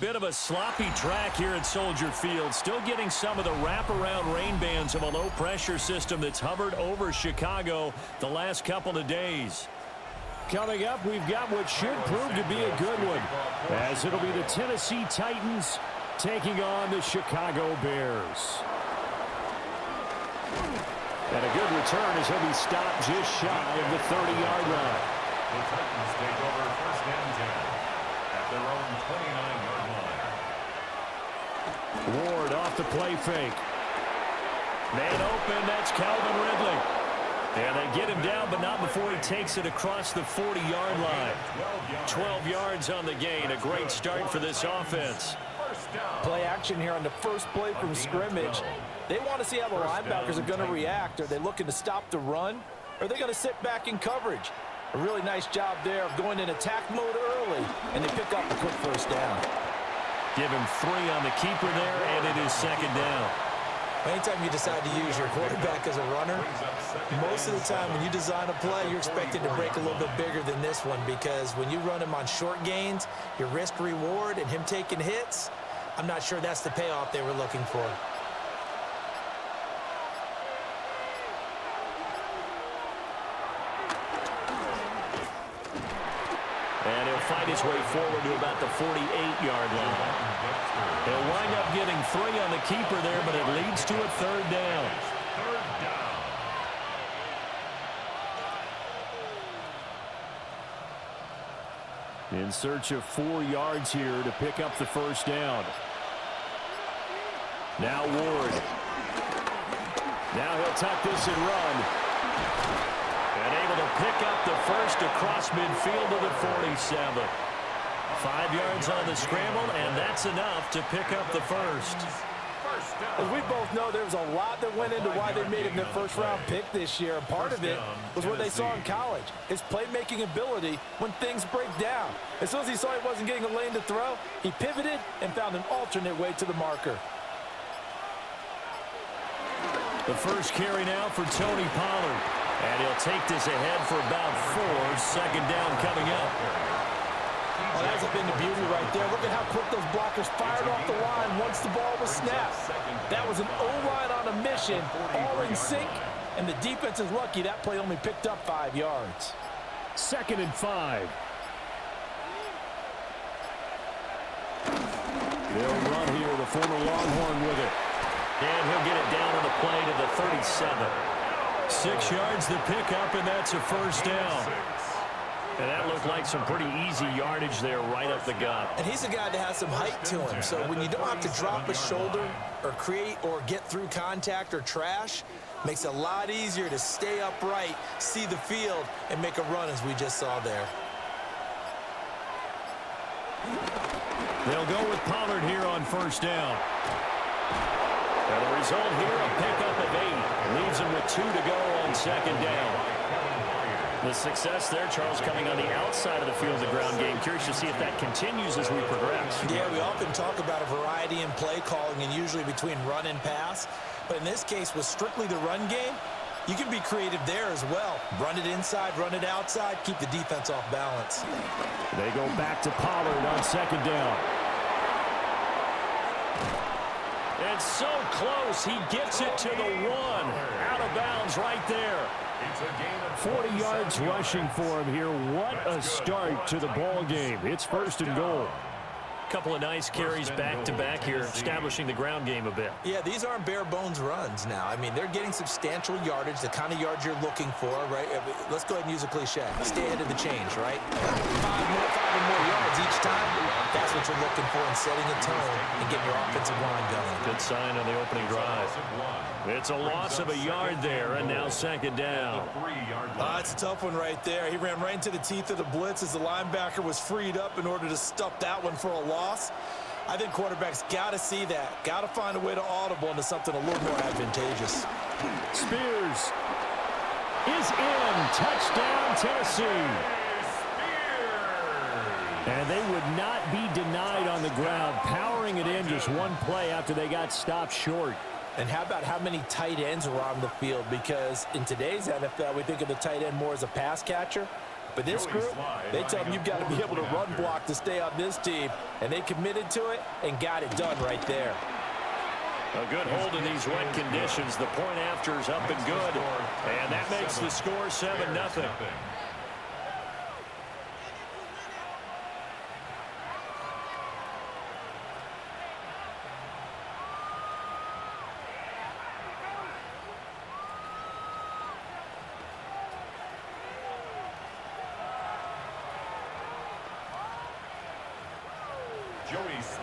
Bit of a sloppy track here at Soldier Field. Still getting some of the wraparound rain bands of a low-pressure system that's hovered over Chicago the last couple of days. Coming up, we've got what should prove to be a good one, as it'll be the Tennessee Titans taking on the Chicago Bears. And a good return as he'll be stopped just shy of the 30-yard line. The Titans take over first and 10 at their own 29-yard line. Ward off the play fake. Man open, that's Calvin Ridley. And they get him down, but not before he takes it across the 40-yard line. 12 yards on the gain. A great start for this offense. Play action here on the first play from scrimmage. They want to see how the linebackers are going to react. Are they looking to stop the run? Or are they going to sit back in coverage? A really nice job there of going in attack mode early, and they pick up a quick first down. Give him 3 on the keeper there, and it is second down. Anytime you decide to use your quarterback as a runner, most of the time when you design a play, you're expected to break a little bit bigger than this one, because when you run him on short gains, your risk-reward and him taking hits, I'm not sure that's the payoff they were looking for. And he'll fight his way forward to about the 48-yard line. He'll wind up getting 3 on the keeper there, but it leads to a third down. In search of 4 yards here to pick up the first down. Now Ward. Now he'll tuck this and run. And able to pick up the first across midfield to the 47. 5 yards on the scramble, and that's enough to pick up the first. As we both know, there was a lot that went into why they made him their first-round pick this year. And part of it was what they saw in college, his playmaking ability when things break down. As soon as he saw he wasn't getting a lane to throw, he pivoted and found an alternate way to the marker. The first carry now for Tony Pollard. And he'll take this ahead for about 4. Second down coming up. Well, that's been the beauty right there. Look at how quick those blockers fired off the line once the ball was snapped. That was an O-line on a mission, all in sync, and the defense is lucky that play only picked up 5 yards. 2nd and 5. They'll run here, the former Longhorn with it. And he'll get it down on the play to the 37. 6 yards to pick up, and that's a first down. And that looked like some pretty easy yardage there right up the gut. And he's a guy that has some height to him, so when you don't have to drop a shoulder or create or get through contact or trash, makes it a lot easier to stay upright, see the field, and make a run as we just saw there. They'll go with Pollard here on first down. And the result here, a pickup of 8. Leaves him with 2 to go on second down. The success there, Charles, coming on the outside of the field, the ground game. Curious to see if that continues as we progress. Yeah, we often talk about a variety in play calling and usually between run and pass. But in this case, with strictly the run game, you can be creative there as well. Run it inside, run it outside, keep the defense off balance. They go back to Pollard on second down. And so close, he gets it to the 1. Out of bounds right there. 40 yards rushing for him here. What a start to the ball game. It's first and goal. Couple of nice carries back-to-back here, establishing the ground game a bit. Yeah, these aren't bare-bones runs now. I mean, they're getting substantial yardage, the kind of yards you're looking for, right? Let's go ahead and use a cliche. Stay ahead of the change, right? 5 or more yards each time. That's what you're looking for in setting a tone and getting your offensive line going. Good sign on the opening drive. It's a loss of a yard there, and now second down. It's a tough one right there. He ran right into the teeth of the blitz as the linebacker was freed up in order to stuff that one for a loss. I think quarterbacks got to see that. Got to find a way to audible into something a little more advantageous. Spears is in. Touchdown, Tennessee. And they would not be denied on the ground, powering it in just one play after they got stopped short. And how about how many tight ends were on the field? Because in today's NFL, we think of the tight end more as a pass catcher. But this group, they tell them you've got to be able to run block to stay on this team, and they committed to it and got it done right there. A good hold in these wet conditions. The point after is up and good, and that makes the score 7-0.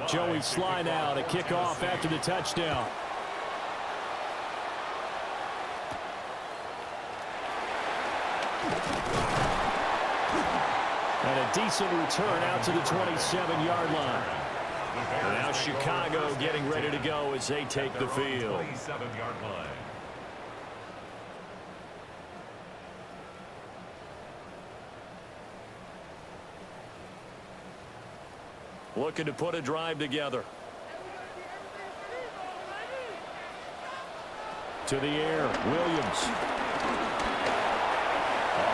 Joey Sly now to kick off after the touchdown. And a decent return out to the 27-yard line. And now Chicago getting ready to go as they take the field. 27-yard line. Looking to put a drive together. To the air, Williams.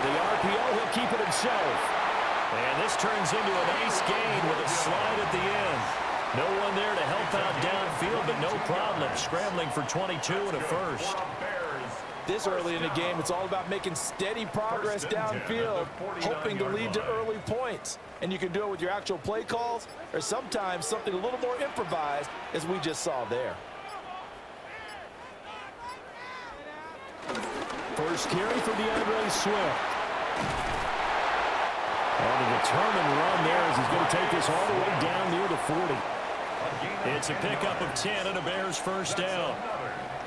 The RPO, he'll keep it himself. And this turns into a nice gain with a slide at the end. No one there to help out downfield, but no problem scrambling for 22 and a first. This early in the game, it's all about making steady progress downfield, hoping to lead to early points. And you can do it with your actual play calls or sometimes something a little more improvised, as we just saw there. First carry for DeAndre Swift. And a determined run there as he's going to take this all the way down near the 40. It's a pickup of 10 and a Bears first down.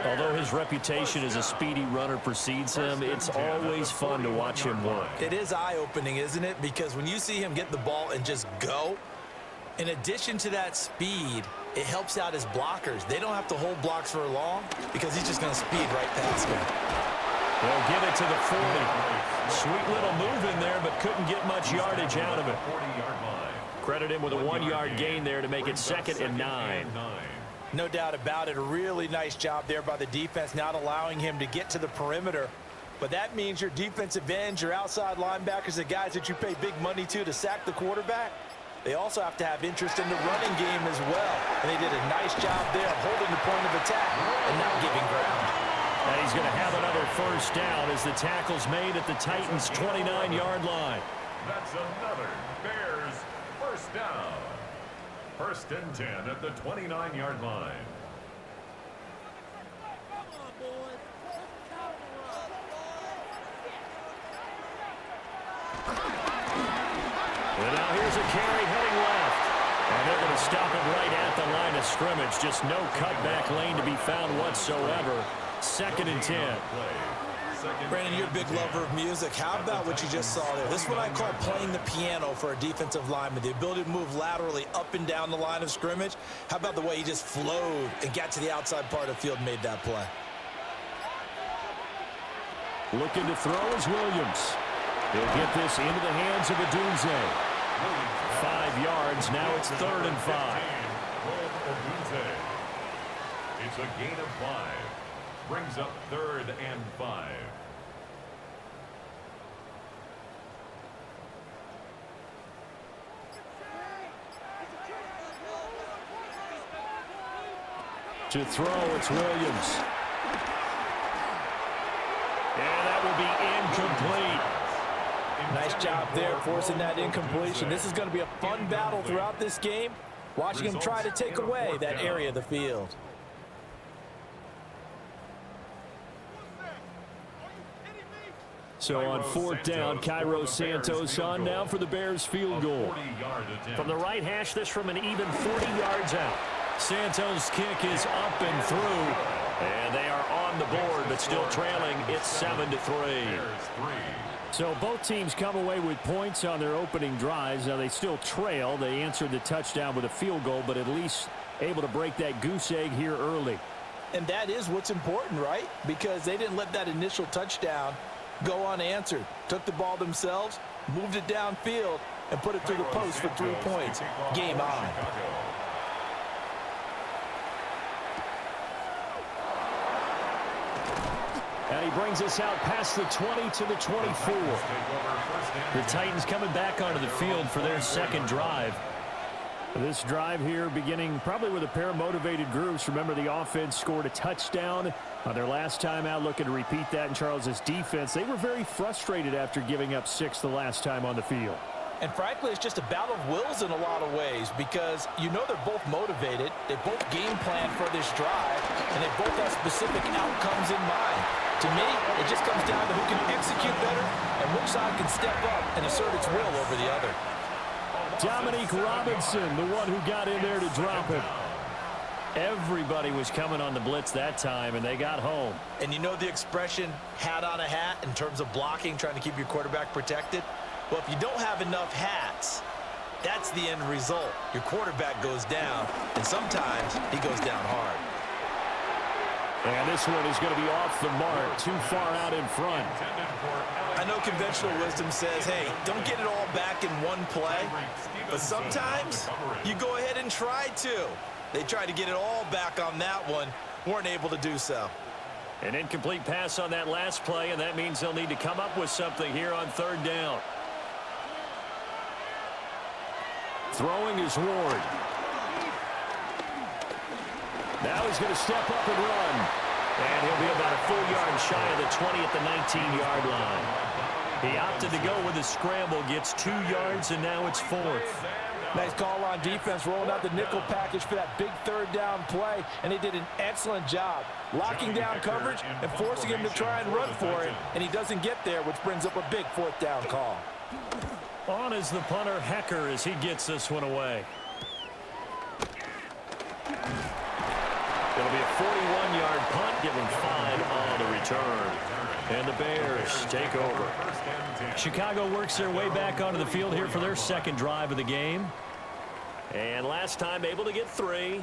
Although his reputation as a speedy runner precedes him, it's always fun to watch him work. It is eye-opening, isn't it? Because when you see him get the ball and just go, in addition to that speed, it helps out his blockers. They don't have to hold blocks for long because he's just going to speed right past them. They'll get it to the 40. Sweet little move in there, but couldn't get much yardage out of it. Credit him with a 1-yard gain there to make it 2nd and 9. No doubt about it. A really nice job there by the defense, not allowing him to get to the perimeter. But that means your defensive ends, your outside linebackers, the guys that you pay big money to sack the quarterback, they also have to have interest in the running game as well. And they did a nice job there of holding the point of attack and not giving ground. And he's going to have another first down as the tackle's made at the Titans' 29-yard line. That's another Bears first down. 1st and 10 at the 29-yard line. And now here's a carry heading left. And they're going to stop it right at the line of scrimmage. Just no cutback lane to be found whatsoever. 2nd and 10. Brandon, you're a big lover of music. How about what you just saw there? This is what I call playing the piano for a defensive lineman. The ability to move laterally up and down the line of scrimmage. How about the way he just flowed and got to the outside part of the field and made that play? Looking to throw is Williams. He'll get this into the hands of Odunze. 5 yards. Now it's 3rd and 5. It's a gain of 5. Brings up 3rd and 5. To throw, it's Williams. And that will be incomplete. Nice job there forcing that incompletion. This is going to be a fun battle throughout this game, watching him try to take away that area of the field. So on 4th down, Cairo Santos on now for the Bears field goal. From the right hash, this from an even 40 yards out. Santos' kick is up and through. And they are on the board, but still trailing. It's 7-3. So both teams come away with points on their opening drives. Now they still trail. They answered the touchdown with a field goal, but at least able to break that goose egg here early. And that is what's important, right? Because they didn't let that initial touchdown go unanswered. Took the ball themselves, moved it downfield, and put it through the post for 3 points. Game on. And he brings us out past the 20 to the 24. The Titans coming back onto the field for their second drive. This drive here beginning probably with a pair of motivated groups. Remember, the offense scored a touchdown on their last time out, looking to repeat that in Charles' defense. They were very frustrated after giving up 6 the last time on the field. And frankly, it's just a battle of wills in a lot of ways because you know they're both motivated, they both game plan for this drive, and they both have specific outcomes in mind. To me, it just comes down to who can execute better and which side can step up and assert its will over the other. Dominique Robinson, the one who got in there to drop him. Everybody was coming on the blitz that time, and they got home. And you know the expression, hat on a hat, in terms of blocking, trying to keep your quarterback protected? Well, if you don't have enough hats, that's the end result. Your quarterback goes down, and sometimes he goes down hard. And this one is going to be off the mark, too far out in front. I know conventional wisdom says, hey, don't get it all back in one play. But sometimes you go ahead and try to. They tried to get it all back on that one, weren't able to do so. An incomplete pass on that last play, and that means they'll need to come up with something here on third down. Throwing is Ward. Now he's going to step up and run. And he'll be about a full yard shy of the 20 at the 19-yard line. He opted to go with a scramble, gets 2 yards, and now it's 4th. Nice call on defense, rolling out the nickel package for that big third down play, and they did an excellent job locking down coverage and forcing him to try and run for it, and he doesn't get there, which brings up a big 4th down call. On is the punter, Hecker, as he gets this one away. It'll be a 41-yard punt, giving 5 on the return. And the Bears take over. Chicago works their way back onto the field here for their second drive of the game. And last time able to get 3.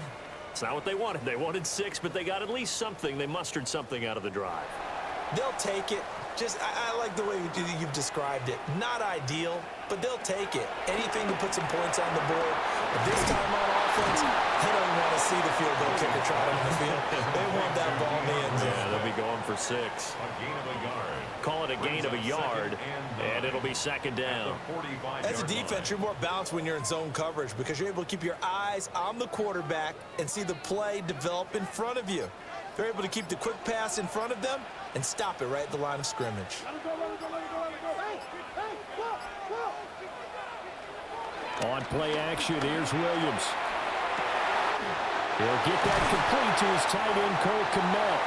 It's not what they wanted. They wanted 6, but they got at least something. They mustered something out of the drive. They'll take it. I like the way you've described it. Not ideal, but they'll take it. Anything to put some points on the board. But this time on offense, they don't want to see the field goal kicker trot on the field. They want that ball in the end zone. Yeah, they'll be going for 6. A gain of a yard. Call it a gain of a yard, and it'll be second down. As a defense, you're more balanced when you're in zone coverage because you're able to keep your eyes on the quarterback and see the play develop in front of you. They're able to keep the quick pass in front of them and stop it right at the line of scrimmage. On play action, here's Williams. He'll get that complete to his tight end, Cole Kmet.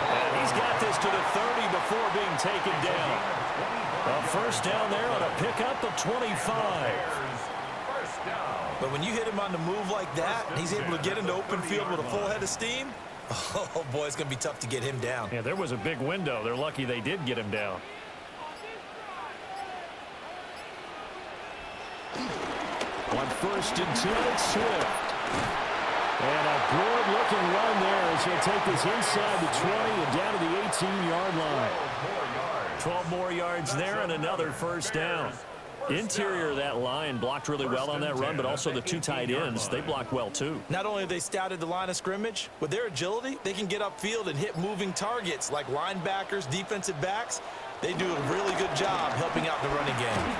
And he's got this to the 30 before being taken down. A first down there on a pickup of 25. But when you hit him on the move like that, and he's able to get into open field with a full head of steam, oh, boy, it's going to be tough to get him down. Yeah, there was a big window. They're lucky they did get him down. On 1st and 10, it's Swift. And a good-looking run there as he'll take this inside the 20 and down to the 18-yard line. 12 more yards there and another first down. Interior of that line blocked really well on that run, but also the 2 tight ends, they blocked well too. Not only have they scouted the line of scrimmage, with their agility, they can get upfield and hit moving targets like linebackers, defensive backs. They do a really good job helping out the running game.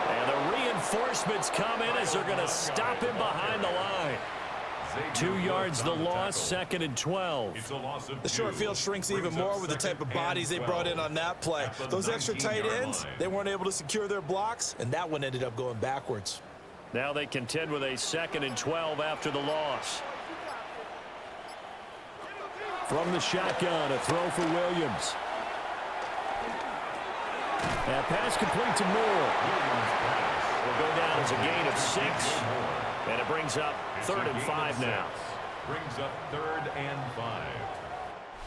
And the reinforcements come in as they're going to stop him behind the line. 2 yards the loss, 2nd and 12. The short field shrinks even more with the type of bodies they brought in on that play. Those extra tight ends, they weren't able to secure their blocks, and that one ended up going backwards. Now they contend with a 2nd and 12 after the loss. From the shotgun, a throw for Williams. That pass complete to Moore. Will go down as a gain of 6. And it brings up 3rd and 5 now. Brings up 3rd and 5.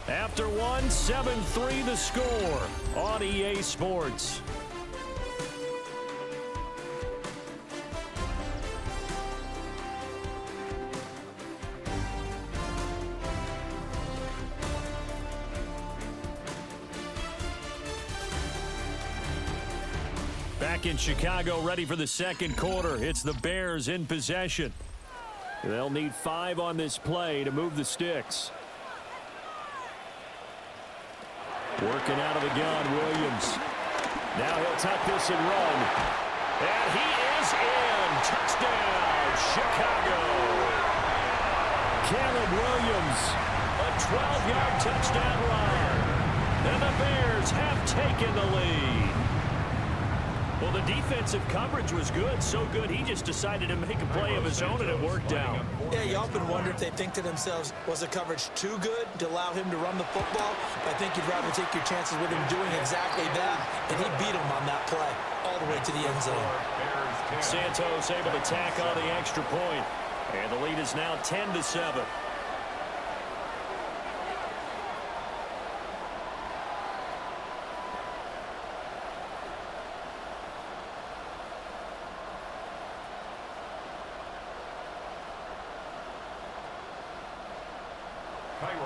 After 1, 7-3 the score on EA Sports. Back in Chicago, ready for the second quarter. It's the Bears in possession. They'll need 5 on this play to move the sticks. Working out of the gun, Williams. Now he'll tuck this and run. And he is in. Touchdown, Chicago. Caleb Williams, a 12-yard touchdown run. And the Bears have taken the lead. Well, the defensive coverage was good, so good he just decided to make a play of his own, and it worked out. Yeah, you often wonder if they think to themselves, was the coverage too good to allow him to run the football? I think you'd rather take your chances with him doing exactly that, and he beat him on that play all the way to the end zone. Santos able to tack on the extra point, and the lead is now 10-7.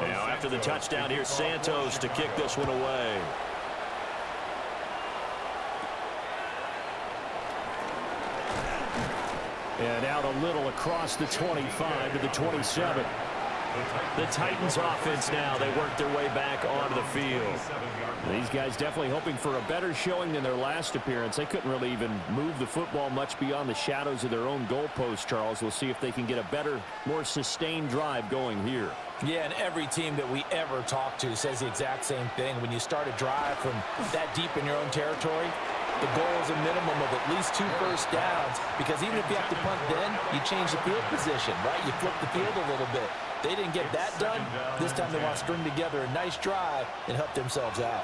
Now, after the touchdown, here's Santos to kick this one away. And out a little across the 25 to the 27. The Titans offense now, they work their way back onto the field. These guys definitely hoping for a better showing than their last appearance. They couldn't really even move the football much beyond the shadows of their own goalpost, Charles. We'll see if they can get a better, more sustained drive going here. Yeah, and every team that we ever talk to says the exact same thing. When you start a drive from that deep in your own territory, the goal is a minimum of at least 2 first downs, because even if you have to punt then, you change the field position, right? You flip the field a little bit. They didn't get that done. This time they want to string together a nice drive and help themselves out.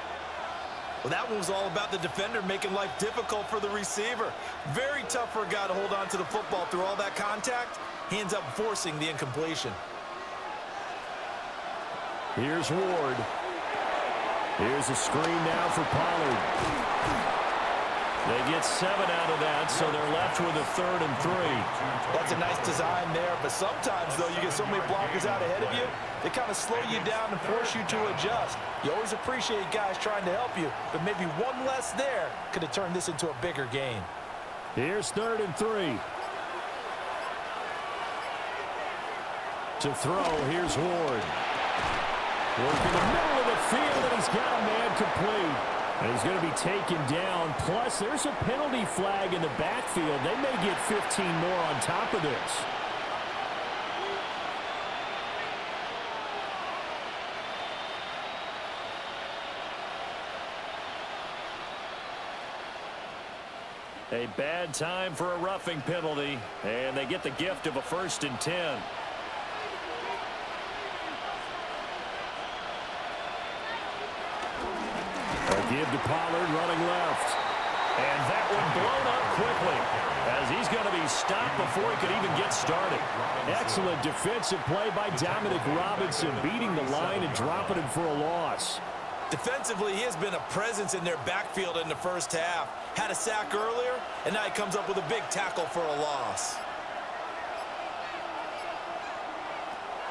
Well, that one was all about the defender making life difficult for the receiver. Very tough for a guy to hold on to the football through all that contact. He ends up forcing the incompletion. Here's Ward. Here's a screen now for Pollard. They get 7 out of that, so they're left with a 3rd and 3. That's a nice design there, but sometimes, though, you get so many blockers out ahead of you, they kind of slow you down and force you to adjust. You always appreciate guys trying to help you, but maybe one less there could have turned this into a bigger game. Here's 3rd and 3. To throw, here's Ward. Working the middle of the field, and he's got a man complete. And he's going to be taken down. Plus, there's a penalty flag in the backfield. They may get 15 more on top of this. A bad time for a roughing penalty, and they get the gift of a 1st and 10. Give to Pollard running left. And that one blown up quickly as he's going to be stopped before he could even get started. Excellent defensive play by Dominic Robinson, beating the line and dropping him for a loss. Defensively, he has been a presence in their backfield in the first half. Had a sack earlier, and now he comes up with a big tackle for a loss.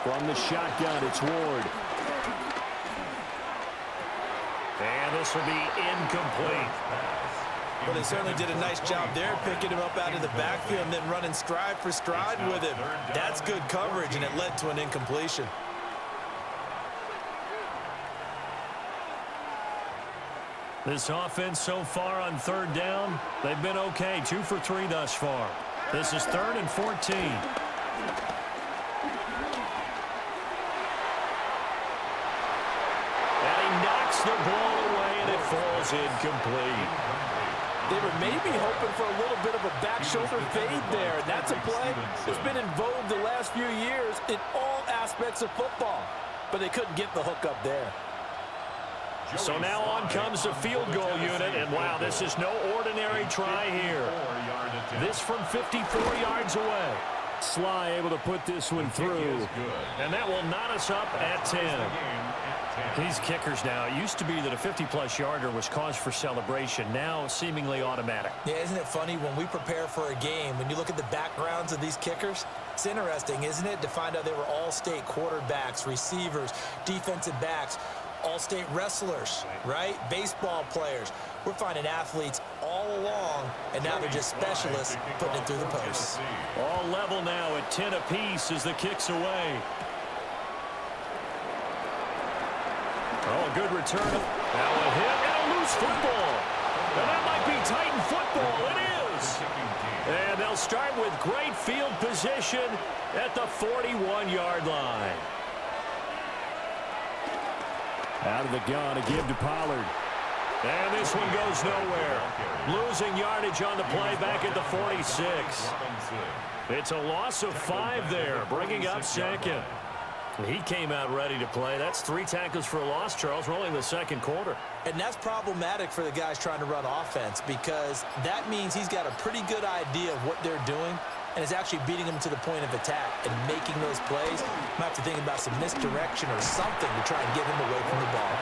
From the shotgun, it's Ward. And this will be incomplete. Well, they certainly did a nice job there, picking him up out of the backfield and then running stride for stride with him. That's good coverage, and it led to an incompletion. This offense so far on 3rd down, they've been okay. 2 for 3 thus far. This is 3rd and 14. The ball away, and it falls incomplete. They were maybe hoping for a little bit of a back shoulder fade there, and that's a play that's been in vogue the last few years in all aspects of football, but they couldn't get the hook up there. So now on comes the field goal unit, and wow, this is no ordinary try here. This from 54 yards away. Sly able to put this one through, and that will knot us up at 10. These kickers now, it used to be that a 50-plus yarder was cause for celebration, now seemingly automatic. Yeah, isn't it funny when we prepare for a game, when you look at the backgrounds of these kickers, it's interesting, isn't it, to find out they were all-state quarterbacks, receivers, defensive backs, all-state wrestlers, right? Baseball players. We're finding athletes all along, and now they're just specialists putting it through the posts. All level now at 10 apiece as the kick's away. Oh, good return. Now a hit and a loose football. And that might be Titan football. It is. And they'll start with great field position at the 41-yard line. Out of the gun, a give to Pollard. And this one goes nowhere. Losing yardage on the play back at the 46. It's a loss of 5 there, bringing up second. He came out ready to play. That's 3 tackles for a loss, Charles. We're only in the second quarter. And that's problematic for the guys trying to run offense because that means he's got a pretty good idea of what they're doing and is actually beating them to the point of attack and making those plays. Might have to think about some misdirection or something to try and get him away from the ball.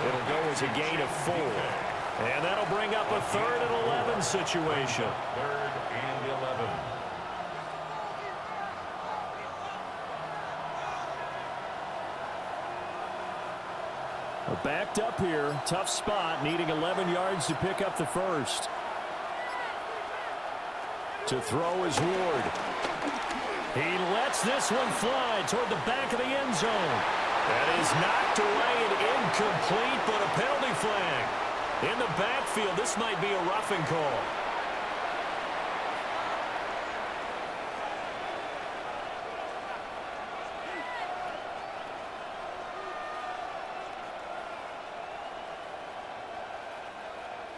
It'll go as a gain of 4. And that'll bring up a 3rd and 11 situation. 3rd and 11. We're backed up here. Tough spot, needing 11 yards to pick up the first. To throw is Ward. He lets this one fly toward the back of the end zone. That is knocked away and incomplete, but a penalty flag. In the backfield, this might be a roughing call.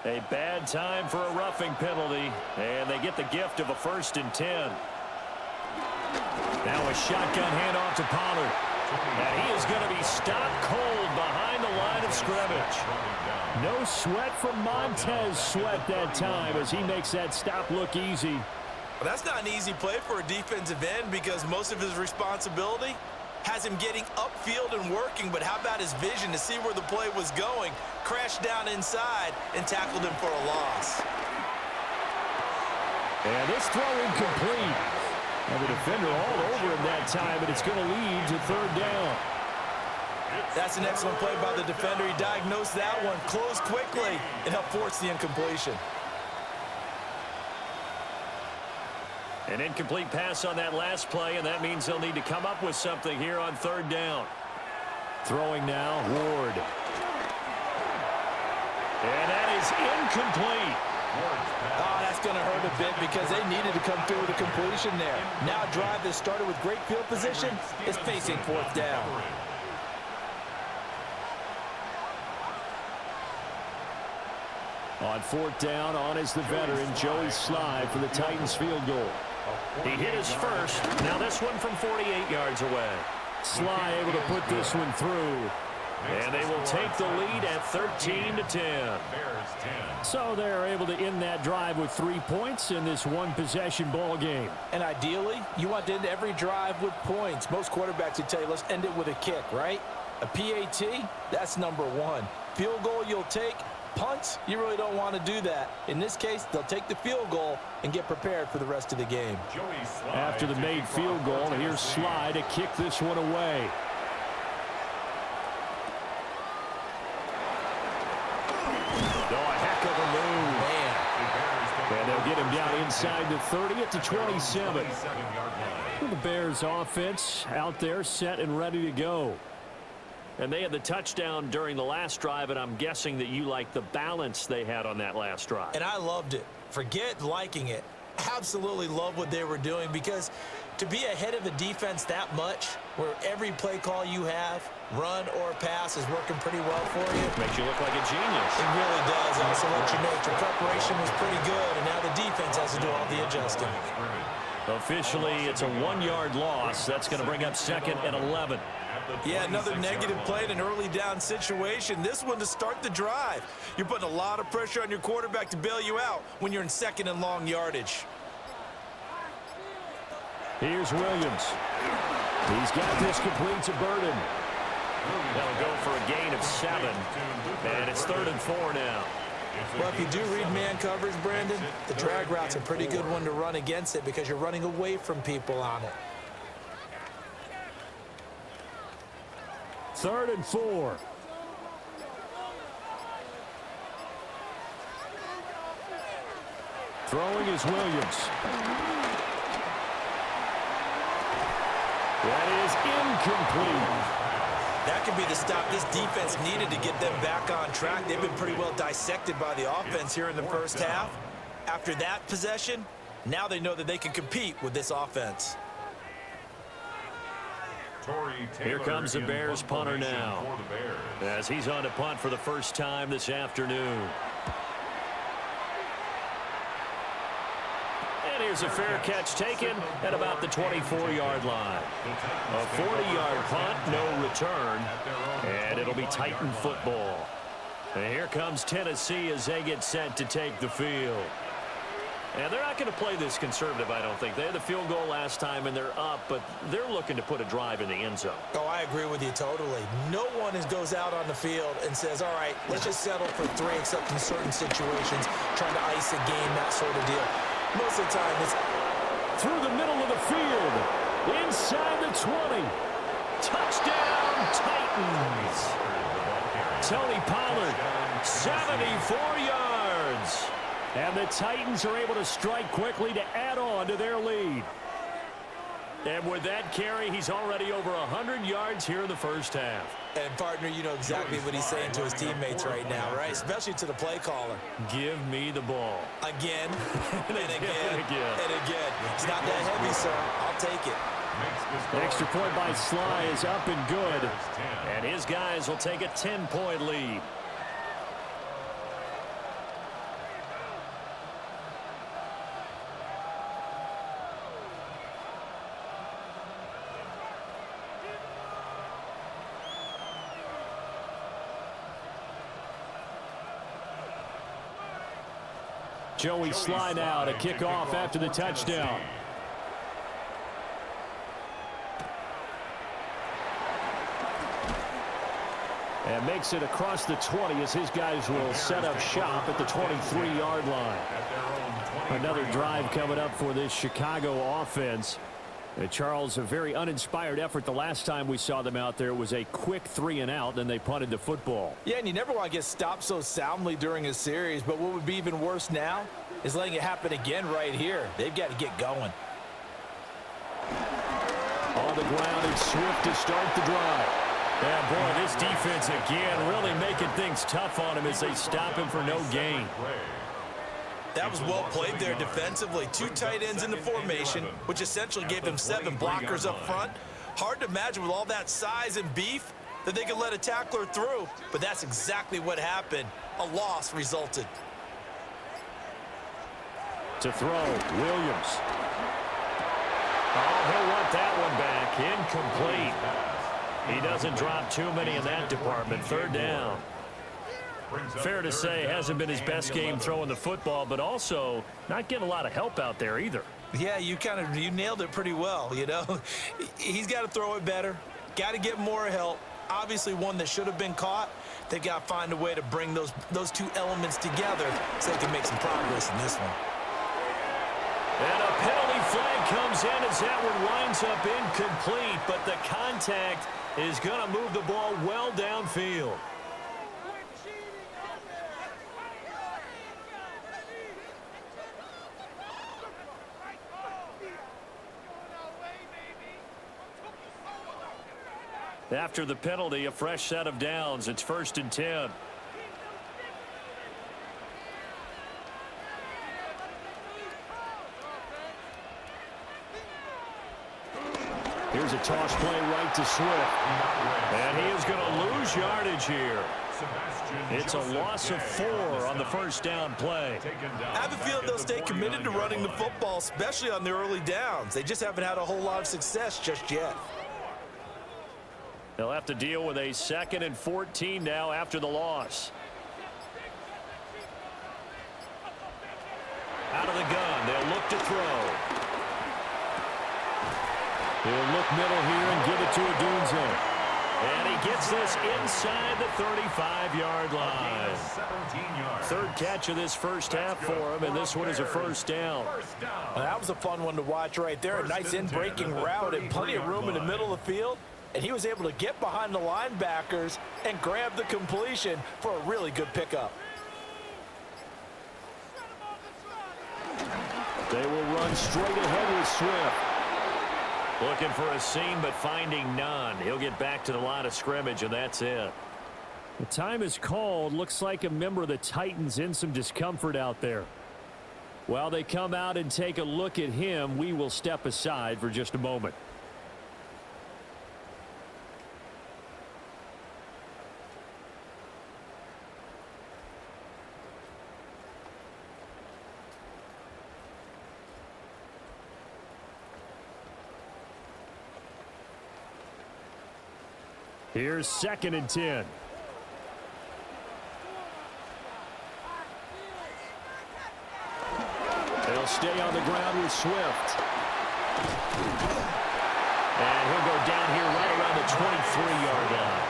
A bad time for a roughing penalty, and they get the gift of a 1st and 10. Now a shotgun handoff to Pollard. And he is going to be stopped cold behind the line of scrimmage. No sweat from Montez Sweat that time as he makes that stop look easy. Well, that's not an easy play for a defensive end because most of his responsibility has him getting upfield and working, but how about his vision to see where the play was going, crashed down inside, and tackled him for a loss. And this throw incomplete. And the defender all over him that time, and it's going to lead to 3rd down. That's an excellent play by the defender. He diagnosed that one, closed quickly, and helped force the incompletion. An incomplete pass on that last play, and that means they'll need to come up with something here on 3rd down. Throwing now, Ward. And that is incomplete. Oh, that's going to hurt a bit because they needed to come through with a completion there. Now a drive that started with great field position is facing 4th down. On 4th down, on is the veteran, Joey Slye for the Titans field goal. He hit his first. Now this one from 48 yards away. Slye able to put this one through. And they will take the lead at 13-10. So they're able to end that drive with 3 points in this one-possession ball game. And ideally, you want to end every drive with points. Most quarterbacks would tell you, let's end it with a kick, right? A PAT, that's number 1. Field goal you'll take. Punts, you really don't want to do that. In this case, they'll take the field goal and get prepared for the rest of the game. After the made field goal, here's Slye to kick this one away. And they'll get him down inside the 30 at the 27. The Bears offense out there set and ready to go. And they had the touchdown during the last drive, and I'm guessing that you like the balance they had on that last drive. And I loved it. Forget liking it. Absolutely love what they were doing because to be ahead of a defense that much where every play call you have, run or pass, is working pretty well for you. Makes you look like a genius. It really does. Also let you know that your preparation was pretty good, and now the defense has to do all the adjusting. Officially, it's a 1-yard loss. That's going to bring up 2nd and 11. Yeah, another negative play in an early down situation. This one to start the drive. You're putting a lot of pressure on your quarterback to bail you out when you're in 2nd and long yardage. Here's Williams. He's got this complete to Burden. That'll go for a gain of 7. And it's 3rd and 4 now. Well, if you do read man coverage, Brandon, the drag route's a pretty good one to run against it because you're running away from people on it. 3rd and 4. Throwing is Williams. That is incomplete. That could be the stop this defense needed to get them back on track. They've been pretty well dissected by the offense here in the first half. After that possession, now they know that they can compete with this offense. Here comes the Bears punter now, as he's on to punt for the first time this afternoon. And here's a fair catch taken at about the 24-yard line. A 40-yard punt, no return, and it'll be Titan football. And here comes Tennessee as they get set to take the field. And they're not going to play this conservative, I don't think. They had the field goal last time, and they're up, but they're looking to put a drive in the end zone. Oh, I agree with you totally. No one goes out on the field and says, all right, let's just settle for 3, except in certain situations, trying to ice a game, that sort of deal. Most of the time, it's through the middle of the field, inside the 20. Touchdown, Titans. Tony Pollard, 74 yards. And the Titans are able to strike quickly to add on to their lead. And with that carry, he's already over 100 yards here in the first half. And, partner, you know exactly what he's saying to his teammates right now, right? Especially to the play caller. Give me the ball. Again, and again, and again. It's not that heavy, sir. I'll take it. The extra point by Sly is up and good. And his guys will take a 10-point lead. Joey Sly now to kick off after the touchdown. And makes it across the 20 as his guys will set up shop at the 23-yard line. Another drive coming up for this Chicago offense. Charles, a very uninspired effort the last time we saw them out there. It was a quick 3-and-out, then they punted the football. Yeah, and you never want to get stopped so soundly during a series, but what would be even worse now is letting it happen again right here. They've got to get going. On the ground, it's Swift to start the drive. Yeah, boy, this defense again really making things tough on him as they stop him for no gain. That was well played there defensively. 2 tight ends in the formation, which essentially gave them 7 blockers up front. Hard to imagine with all that size and beef that they could let a tackler through, but that's exactly what happened. A loss resulted. To throw, Williams. Oh, he'll want that one back. Incomplete. He doesn't drop too many in that department. 3rd down. Fair to say, hasn't been his best game throwing the football, but also not getting a lot of help out there either. Yeah, you nailed it pretty well, you know. He's got to throw it better, got to get more help. Obviously one that should have been caught. They've got to find a way to bring those 2 elements together so they can make some progress in this one. And a penalty flag comes in as that one winds up incomplete, but the contact is going to move the ball well downfield. After the penalty, a fresh set of downs. It's 1st and 10. Here's a toss play right to Swift. And he is going to lose yardage here. It's a loss of 4 on the first down play. I have a feeling they'll stay committed to running the football, especially on the early downs. They just haven't had a whole lot of success just yet. They'll have to deal with a 2nd and 14 now after the loss. Out of the gun, they'll look to throw. He'll look middle here and give it to Odunze. And he gets this inside the 35-yard line. 3rd catch of this first half for him, and this one is a 1st down. Well, that was a fun one to watch right there. A nice in-breaking route and plenty of room in the middle of the field. And he was able to get behind the linebackers and grab the completion for a really good pickup. They will run straight ahead with Swift. Looking for a seam, but finding none. He'll get back to the line of scrimmage, and that's it. The time is called. Looks like a member of the Titans in some discomfort out there. While they come out and take a look at him, we will step aside for just a moment. Here's 2nd and 10. They'll stay on the ground with Swift. And he'll go down here right around the 23-yard line.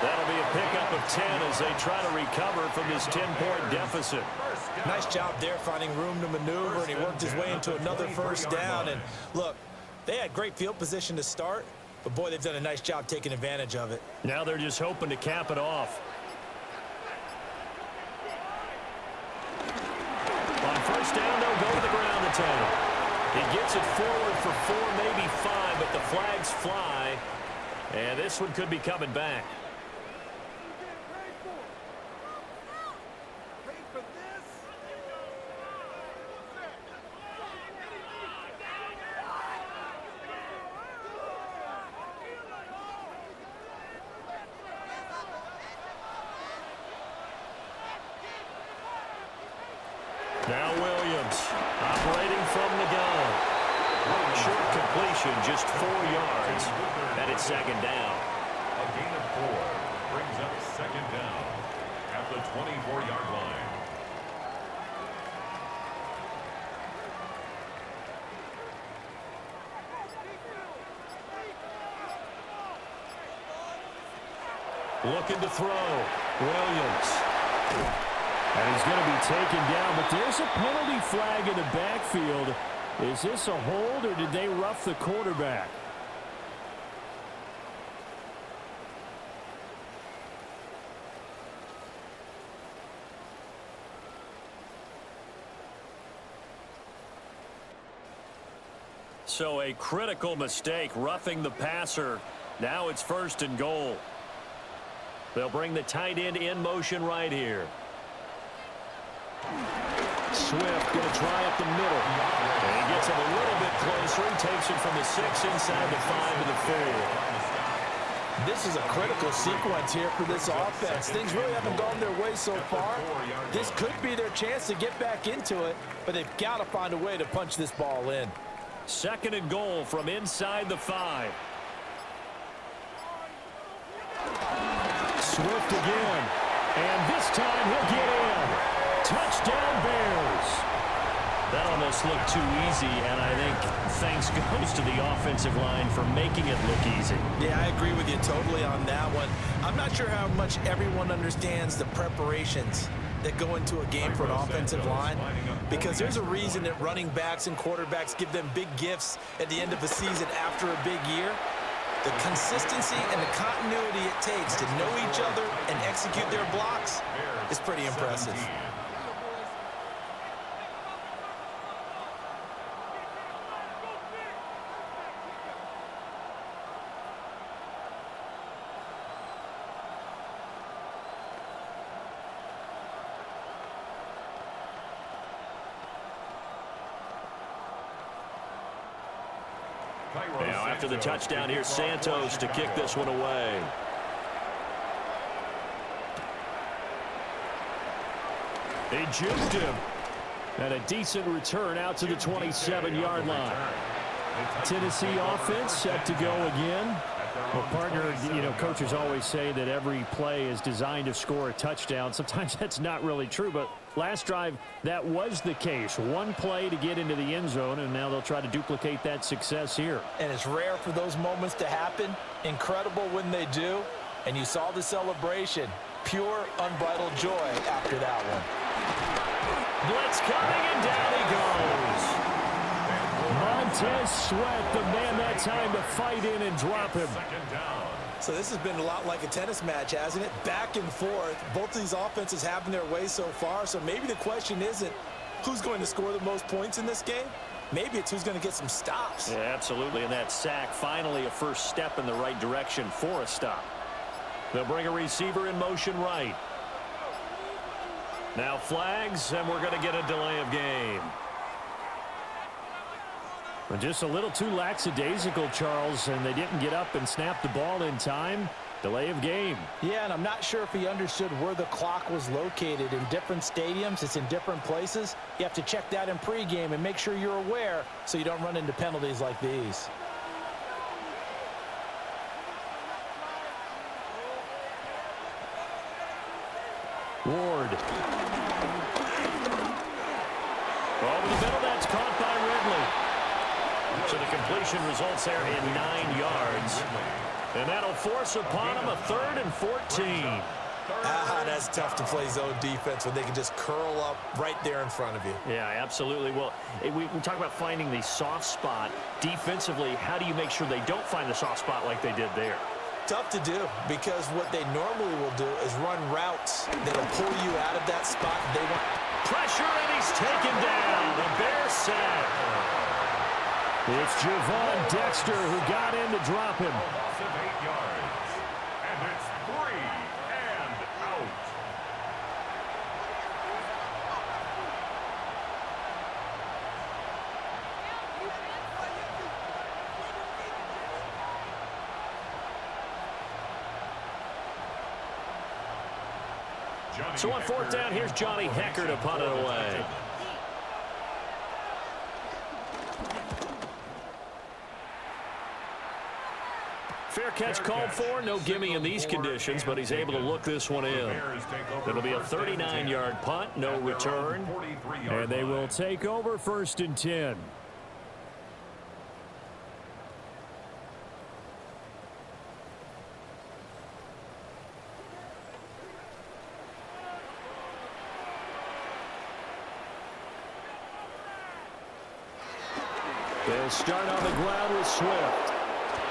That'll be a pickup of 10 as they try to recover from this 10-point deficit. Nice job there finding room to maneuver, and he worked his way into another first down. And look, they had great field position to start, but boy, they've done a nice job taking advantage of it. Now they're just hoping to cap it off. On first down, they'll go to the ground to 10. He gets it forward for 4, maybe 5, but the flags fly. And this one could be coming back. Now Williams operating from the gun. Short completion, just 4 yards. And it's 2nd down. A gain of 4 brings up 2nd down at the 24-yard line. Looking to throw. Williams. And he's going to be taken down, but there's a penalty flag in the backfield. Is this a hold, or did they rough the quarterback? So a critical mistake, roughing the passer. Now it's 1st and goal. They'll bring the tight end in motion right here. Swift going to try up the middle. And he gets him a little bit closer. He takes it from the 6 inside the 5 to the 4. This is a critical sequence here for this offense. Things really haven't gone their way so far. This could be their chance to get back into it, but they've got to find a way to punch this ball in. 2nd and goal from inside the 5. Swift again. And this time he'll get in. Touchdown Bears. That almost looked too easy, and I think thanks goes to the offensive line for making it look easy. Yeah, I agree with you totally on that one. I'm not sure how much everyone understands the preparations that go into a game for an offensive line, because there's a reason that running backs and quarterbacks give them big gifts at the end of a season after a big year. The consistency and the continuity it takes to know each other and execute their blocks is pretty impressive. Now after the touchdown, here's Santos to kick this one away. They juked him. And a decent return out to the 27-yard line. Tennessee offense set to go again. Well, partner, you know, coaches always say that every play is designed to score a touchdown. Sometimes that's not really true, but last drive, that was the case. One play to get into the end zone, and now they'll try to duplicate that success here. And it's rare for those moments to happen. Incredible when they do. And you saw the celebration. Pure, unbridled joy after that one. Blitz coming, and down he goes. Montez Sweat, the man that time to fight in and drop him. So this has been a lot like a tennis match, hasn't it? Back and forth. Both of these offenses having their way so far. So maybe the question isn't who's going to score the most points in this game. Maybe it's who's going to get some stops. Yeah, absolutely. And that sack, finally a first step in the right direction for a stop. They'll bring a receiver in motion right. Now flags, and we're going to get a delay of game. Well, just a little too lackadaisical, Charles, and they didn't get up and snap the ball in time. Delay of game. Yeah, and I'm not sure if he understood where the clock was located. In different stadiums, it's in different places. You have to check that in pregame and make sure you're aware so you don't run into penalties like these. Ward. Over the middle, that's caught by Ridley. So the completion results there in 9 yards. And that'll force upon him a 3rd and 14. That's tough to play zone defense when they can just curl up right there in front of you. Yeah, absolutely. Well, we talk about finding the soft spot. Defensively, how do you make sure they don't find the soft spot like they did there? Tough to do, because what they normally will do is run routes that'll pull you out of that spot. They want pressure, and he's taken down. The Bears sack. It's Javon Dexter who got in to drop him. Loss of 8 yards. And it's 3 and out. So on 4th down, here's Johnny Hecker to punt it away. Fair catch called for. No gimme in these conditions, but he's able to look this one in. It'll be a 39-yard punt, no return. And they will take over 1st and 10. They'll start on the ground with Swift.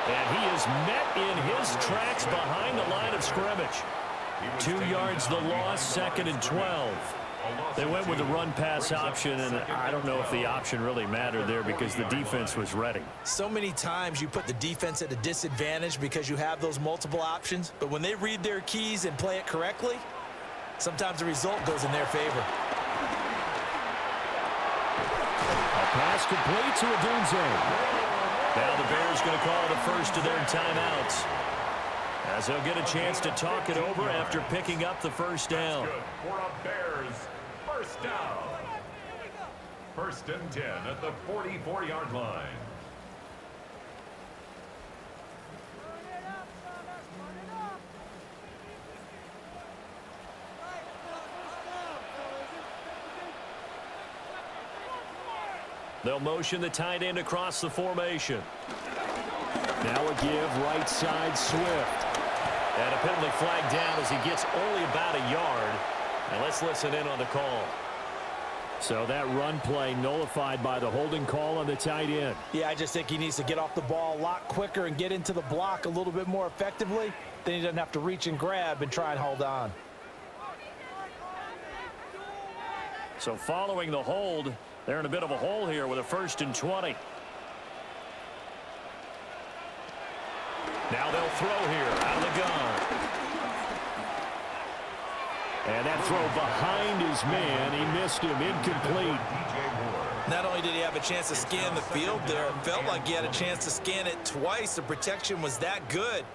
And he is met in his tracks behind the line of scrimmage. 2 yards the loss, 2nd and 12. They went with the run-pass option, and I don't know if the option really mattered there because the defense was ready. So many times you put the defense at a disadvantage because you have those multiple options, but when they read their keys and play it correctly, sometimes the result goes in their favor. A pass complete to Odunze. Now the Bears going to call the first of their timeouts, as they'll get a chance to talk it over after picking up the first down. For a Bears first down. 1st and 10 at the 44-yard line. They'll motion the tight end across the formation. Now a give right side Swift. And a penalty flag down as he gets only about a yard. And let's listen in on the call. So that run play nullified by the holding call on the tight end. Yeah, I just think he needs to get off the ball a lot quicker and get into the block a little bit more effectively. Then he doesn't have to reach and grab and try and hold on. So following the hold, they're in a bit of a hole here with a 1st and 20. Now they'll throw here out of the gun. And that throw behind his man. He missed him. Incomplete. Not only did he have a chance to scan the field there, it felt like he had a chance to scan it twice. The protection was that good.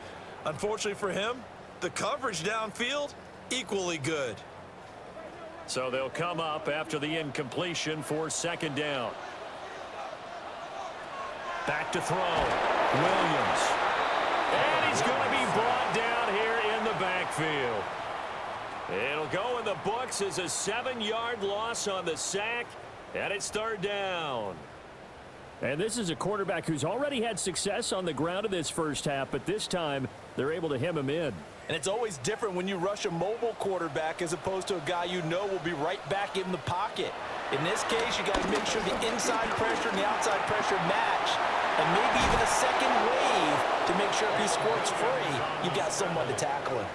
Unfortunately for him, the coverage downfield, equally good. So they'll come up after the incompletion for 2nd down. Back to throw. Williams. And he's going to be brought down here in the backfield. It'll go in the books as a 7-yard loss on the sack, and it's 3rd down. And this is a quarterback who's already had success on the ground in this first half, but this time they're able to hem him in. And it's always different when you rush a mobile quarterback as opposed to a guy you know will be right back in the pocket. In this case, you got to make sure the inside pressure and the outside pressure match, and maybe even a second wave to make sure if he squirts free, you've got someone to tackle him.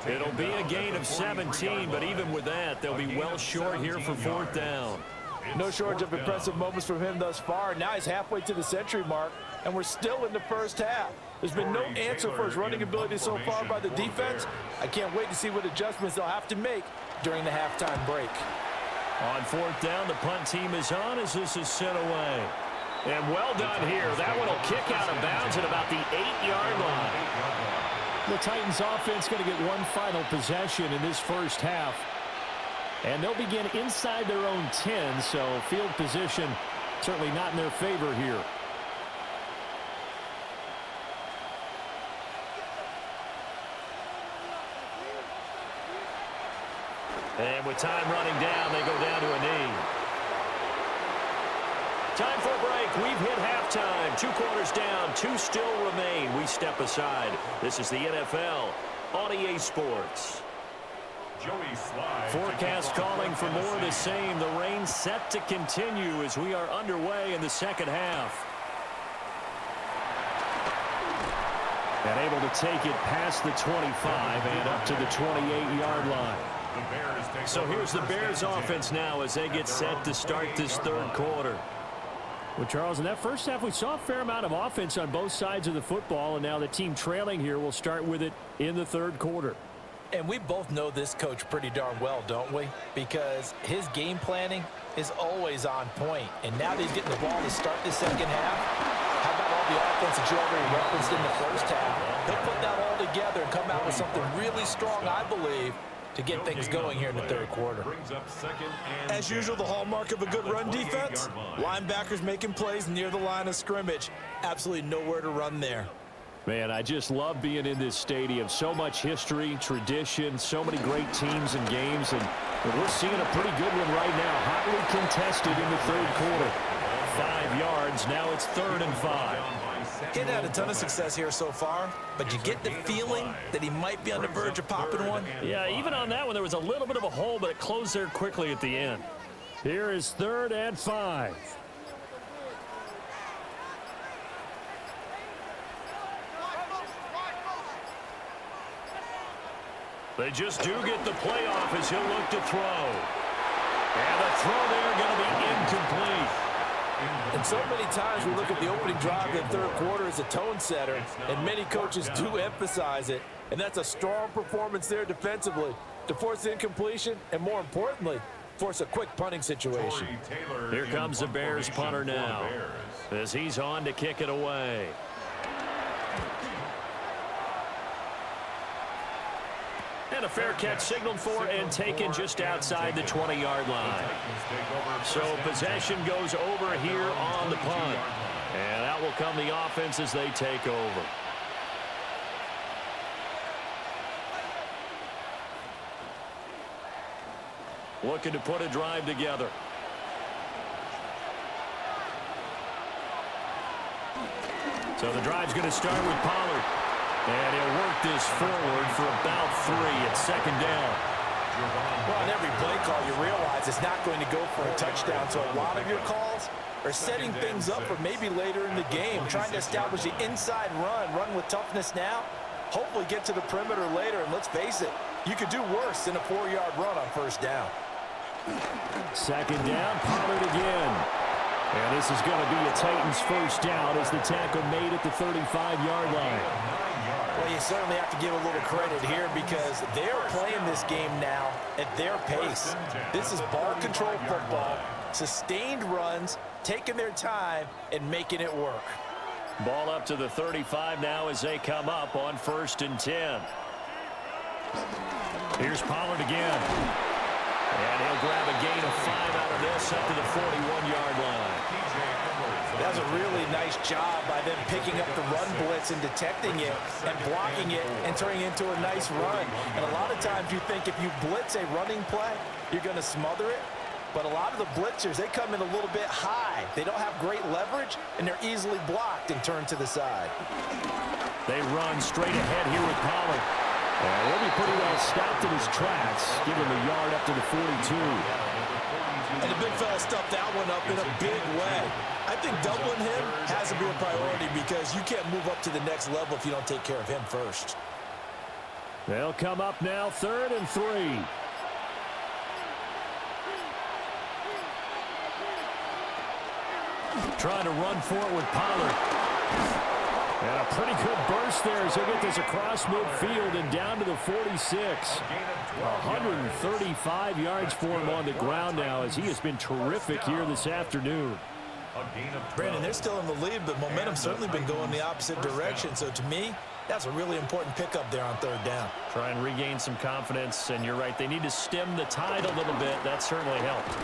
It'll be a gain of 17, but even with that, they'll be well short here for 4th down. No shortage of impressive moments from him thus far. Now he's halfway to the century mark, and we're still in the first half. There's been no answer for his running ability so far by the defense. I can't wait to see what adjustments they'll have to make during the halftime break. On fourth down, the punt team is on as this is sent away. And well done here. That one will kick out of bounds at about the 8-yard line. The Titans offense going to get one final possession in this first half. And they'll begin inside their own 10, so field position certainly not in their favor here. And with time running down, they go down to a knee. Time for a break. We've hit halftime. 2 quarters down. 2 still remain. We step aside. This is the NFL on EA Sports. Forecast calling for more of the same. The rain set to continue as we are underway in the second half. And able to take it past the 25 and up to the 28-yard line. So here's the Bears offense now as they get set to start this third quarter. Well, Charles, in that first half, we saw a fair amount of offense on both sides of the football, and now the team trailing here will start with it in the third quarter. And we both know this coach pretty darn well, don't we? Because his game planning is always on point. And now that he's getting the ball to start the second half, how about all the offense that you already referenced in the first half? He'll put that all together and come out with something really strong, I believe, to get things going here in the third quarter. As usual, the hallmark of a good run defense, linebackers making plays near the line of scrimmage. Absolutely nowhere to run there. Man, I just love being in this stadium. So much history, tradition, so many great teams and games, and we're seeing a pretty good one right now. Hotly contested in the third quarter. 5 yards. Now it's 3rd and 5. He's had a ton of success here so far, but you get the feeling that he might be on the verge of popping one. Yeah, even on that one, there was a little bit of a hole, but it closed there quickly at the end. Here is 3rd and 5. They just do get the play off as he'll look to throw. And the throw there going to be incomplete. And so many times we look at the opening drive in the third quarter as a tone setter, and many coaches do emphasize it. And that's a strong performance there defensively to force the incompletion and, more importantly, force a quick punting situation. Here comes the Bears punter now as he's on to kick it away. And a fair catch signaled for and taken just outside the 20-yard line. So possession goes over here on the punt. And out will come the offense as they take over. Looking to put a drive together. So the drive's going to start with Pollard. And he'll work this forward for about 3 at 2nd down. Well, on every play call, you realize it's not going to go for a touchdown. So a lot of your calls are setting things up for maybe later in the game, trying to establish the inside run with toughness now, hopefully get to the perimeter later. And let's face it, you could do worse than a 4-yard run on 1st down. 2nd down, Pollard again. And this is going to be a Titans 1st down as the tackle made at the 35-yard line. Well, you certainly have to give a little credit here because they're playing this game now at their pace. This is ball control football, sustained runs, taking their time, and making it work. Ball up to the 35 now as they come up on 1st and 10. Here's Pollard again. And he'll grab a gain of 5 out of this up to the 41-yard line. That's a really nice job by them picking up the run blitz and detecting it and blocking it and turning it into a nice run. And a lot of times you think if you blitz a running play, you're going to smother it. But a lot of the blitzers, they come in a little bit high. They don't have great leverage, and they're easily blocked and turned to the side. They run straight ahead here with Pollard. And he'll be pretty well stopped in his tracks, giving the yard up to the 42. And the big fella stuffed that one up in a big way. I think doubling him has to be a priority because you can't move up to the next level if you don't take care of him first. They'll come up now 3rd and 3. Trying to run for it with Pollard. And a pretty good burst there as he'll get this across midfield and down to the 46. 135 yards for him on the ground now as he has been terrific here this afternoon. Brandon, they're still in the lead, but momentum's certainly been going the opposite direction. So to me, that's a really important pickup there on third down. Try and regain some confidence, and you're right, they need to stem the tide a little bit. That certainly helped.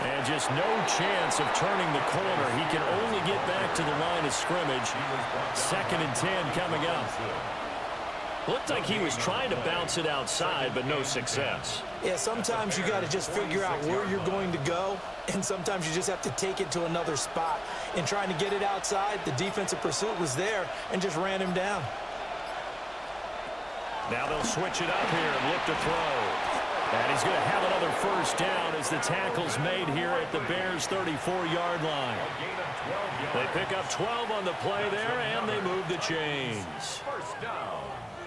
And just no chance of turning the corner. He can only get back to the line of scrimmage. 2nd and 10 coming up. Looked like he was trying to bounce it outside, but no success. Yeah, sometimes you got to just figure out where you're going to go, and sometimes you just have to take it to another spot. In trying to get it outside, the defensive pursuit was there and just ran him down. Now they'll switch it up here and look to throw. And he's going to have another first down as the tackle's made here at the Bears' 34-yard line. They pick up 12 on the play there, and they move the chains.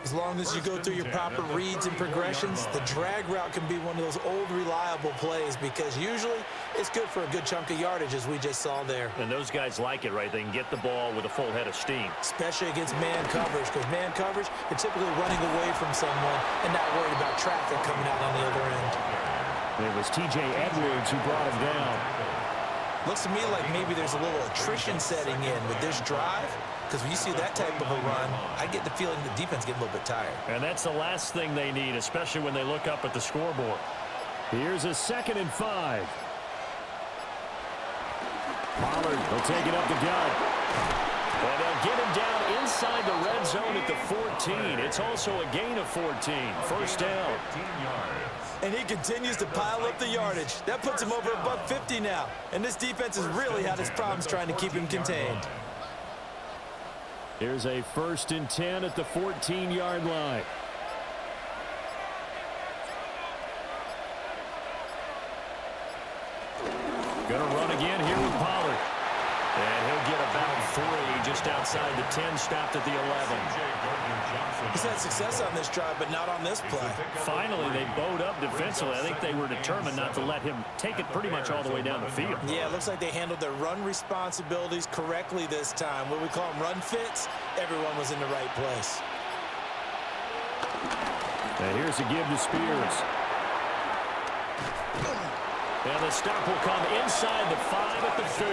As long as you go through your proper reads and progressions, the drag route can be one of those old reliable plays because usually it's good for a good chunk of yardage, as we just saw there. And those guys like it, right? They can get the ball with a full head of steam. Especially against man coverage, because man coverage, they're typically running away from someone and not worried about traffic coming out on the other end. It was T.J. Edwards who brought him down. Looks to me like maybe there's a little attrition setting in with this drive. Because when you see that type of a run, I get the feeling the defense get a little bit tired. And that's the last thing they need, especially when they look up at the scoreboard. Here's a 2nd and 5. Pollard will take it up the gut. And they'll get him down inside the red zone at the 14. It's also a gain of 14. First down. And he continues to pile up the yardage. That puts him over $150 now. And this defense has really had its problems trying to keep him contained. Here's a 1st and 10 at the 14-yard line. Going to run again here with Pollard. And he'll get about 3 just outside the 10, stopped at the 11. He's had success on this drive, but not on this play. Finally, they bowed up defensively. I think they were determined not to let him take it pretty much all the way down the field. Yeah, it looks like they handled their run responsibilities correctly this time. What we call them run fits, everyone was in the right place. And here's a give to Spears. And the stop will come inside the 5 at the 4.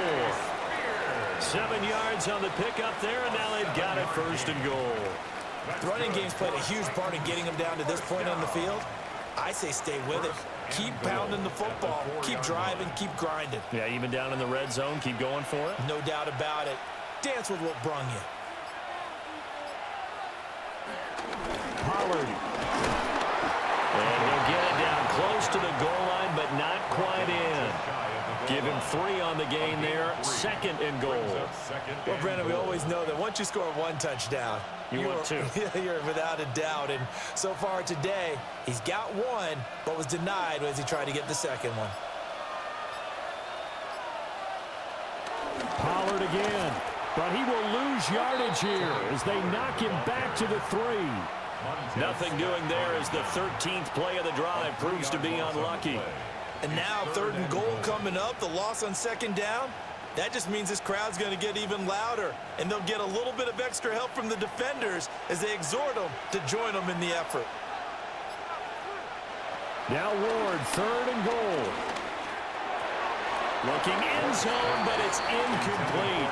7 yards on the pickup there, and now they've got it 1st and goal. The running game's played a huge part in getting them down to this point on the field. I say stay with it. Keep pounding the football. Keep driving. Keep grinding. Yeah, even down in the red zone, keep going for it. No doubt about it. Dance with what brung you. Pollard. And he'll get it down close to the goal line, but not quite in. Give him 3 on the gain there. 2nd and goal. Well, Brandon, we always know that once you score 1 touchdown, you want 2. You're without a doubt. And so far today, he's got 1, but was denied as he tried to get the 2nd one. Pollard again. But he will lose yardage here as they knock him back to the 3. Nothing doing there as the 13th play of the drive proves to be unlucky. And now 3rd and goal coming up, the loss on 2nd down. That just means this crowd's going to get even louder, and they'll get a little bit of extra help from the defenders as they exhort them to join them in the effort. Now Ward, 3rd and goal. Looking end zone, but it's incomplete.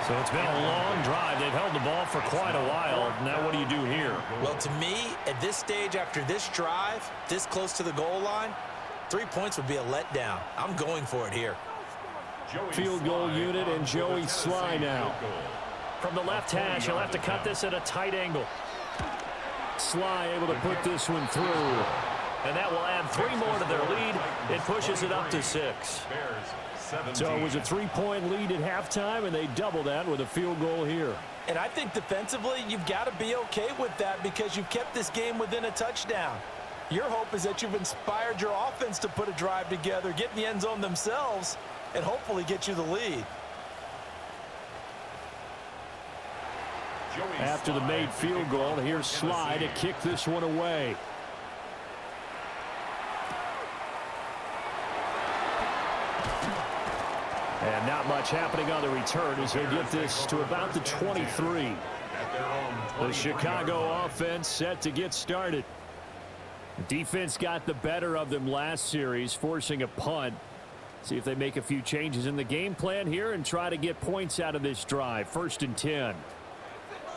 So it's been a long drive. They've held the ball for quite a while. Now what do you do here? Well, to me, at this stage after this drive, this close to the goal line, 3 points would be a letdown. I'm going for it here. Field goal unit and Joey Sly now. From the left hash, he'll have to cut this at a tight angle. Sly able to put this one through. And that will add 3 more to their lead. It pushes it up to 6. So it was a 3-point lead at halftime, and they double that with a field goal here. And I think defensively, you've got to be okay with that because you've kept this game within a touchdown. Your hope is that you've inspired your offense to put a drive together, get in the end zone themselves, and hopefully get you the lead. After the made field goal, here's Sly to kick this one away. And not much happening on the return as they get this to about the 23. The Chicago offense set to get started. Defense got the better of them last series, forcing a punt. See if they make a few changes in the game plan here and try to get points out of this drive. 1st and 10.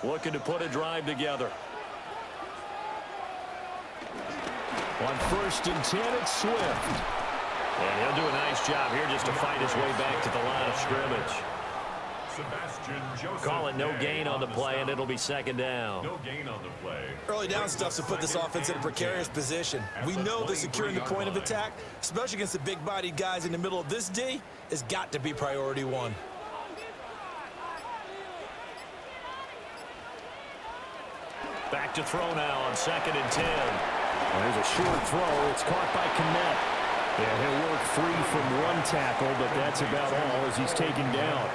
Looking to put a drive together. On 1st and 10, it's Swift. And he'll do a nice job here just to fight his way back to the line of scrimmage. Call it no gain on the play, and it'll be 2nd down. No gain on the play. Early down stuff to put this offense in a precarious position. We know that securing the point of attack, especially against the big-bodied guys in the middle of this D, has got to be priority one. Back to throw now on 2nd and 10. There's a short throw. It's caught by Kmet. Yeah, he'll work free from one tackle, but that's about all as he's taken down.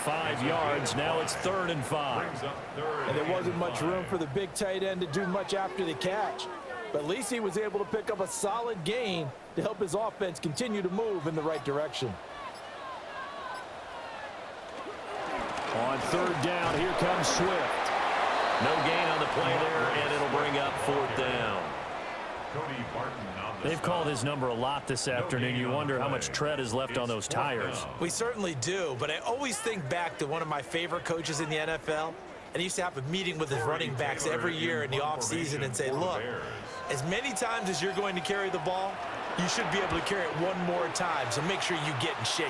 5 yards. Now it's 3rd and 5. And there wasn't much room for the big tight end to do much after the catch. But at least he was able to pick up a solid gain to help his offense continue to move in the right direction. On 3rd down, here comes Swift. No gain on the play there, and it'll bring up 4th down. They've called his number a lot this afternoon. You wonder how much tread is left on those tires. We certainly do, but I always think back to one of my favorite coaches in the NFL, and he used to have a meeting with his running backs every year in the offseason and say, look, as many times as you're going to carry the ball, you should be able to carry it one more time, so make sure you get in shape.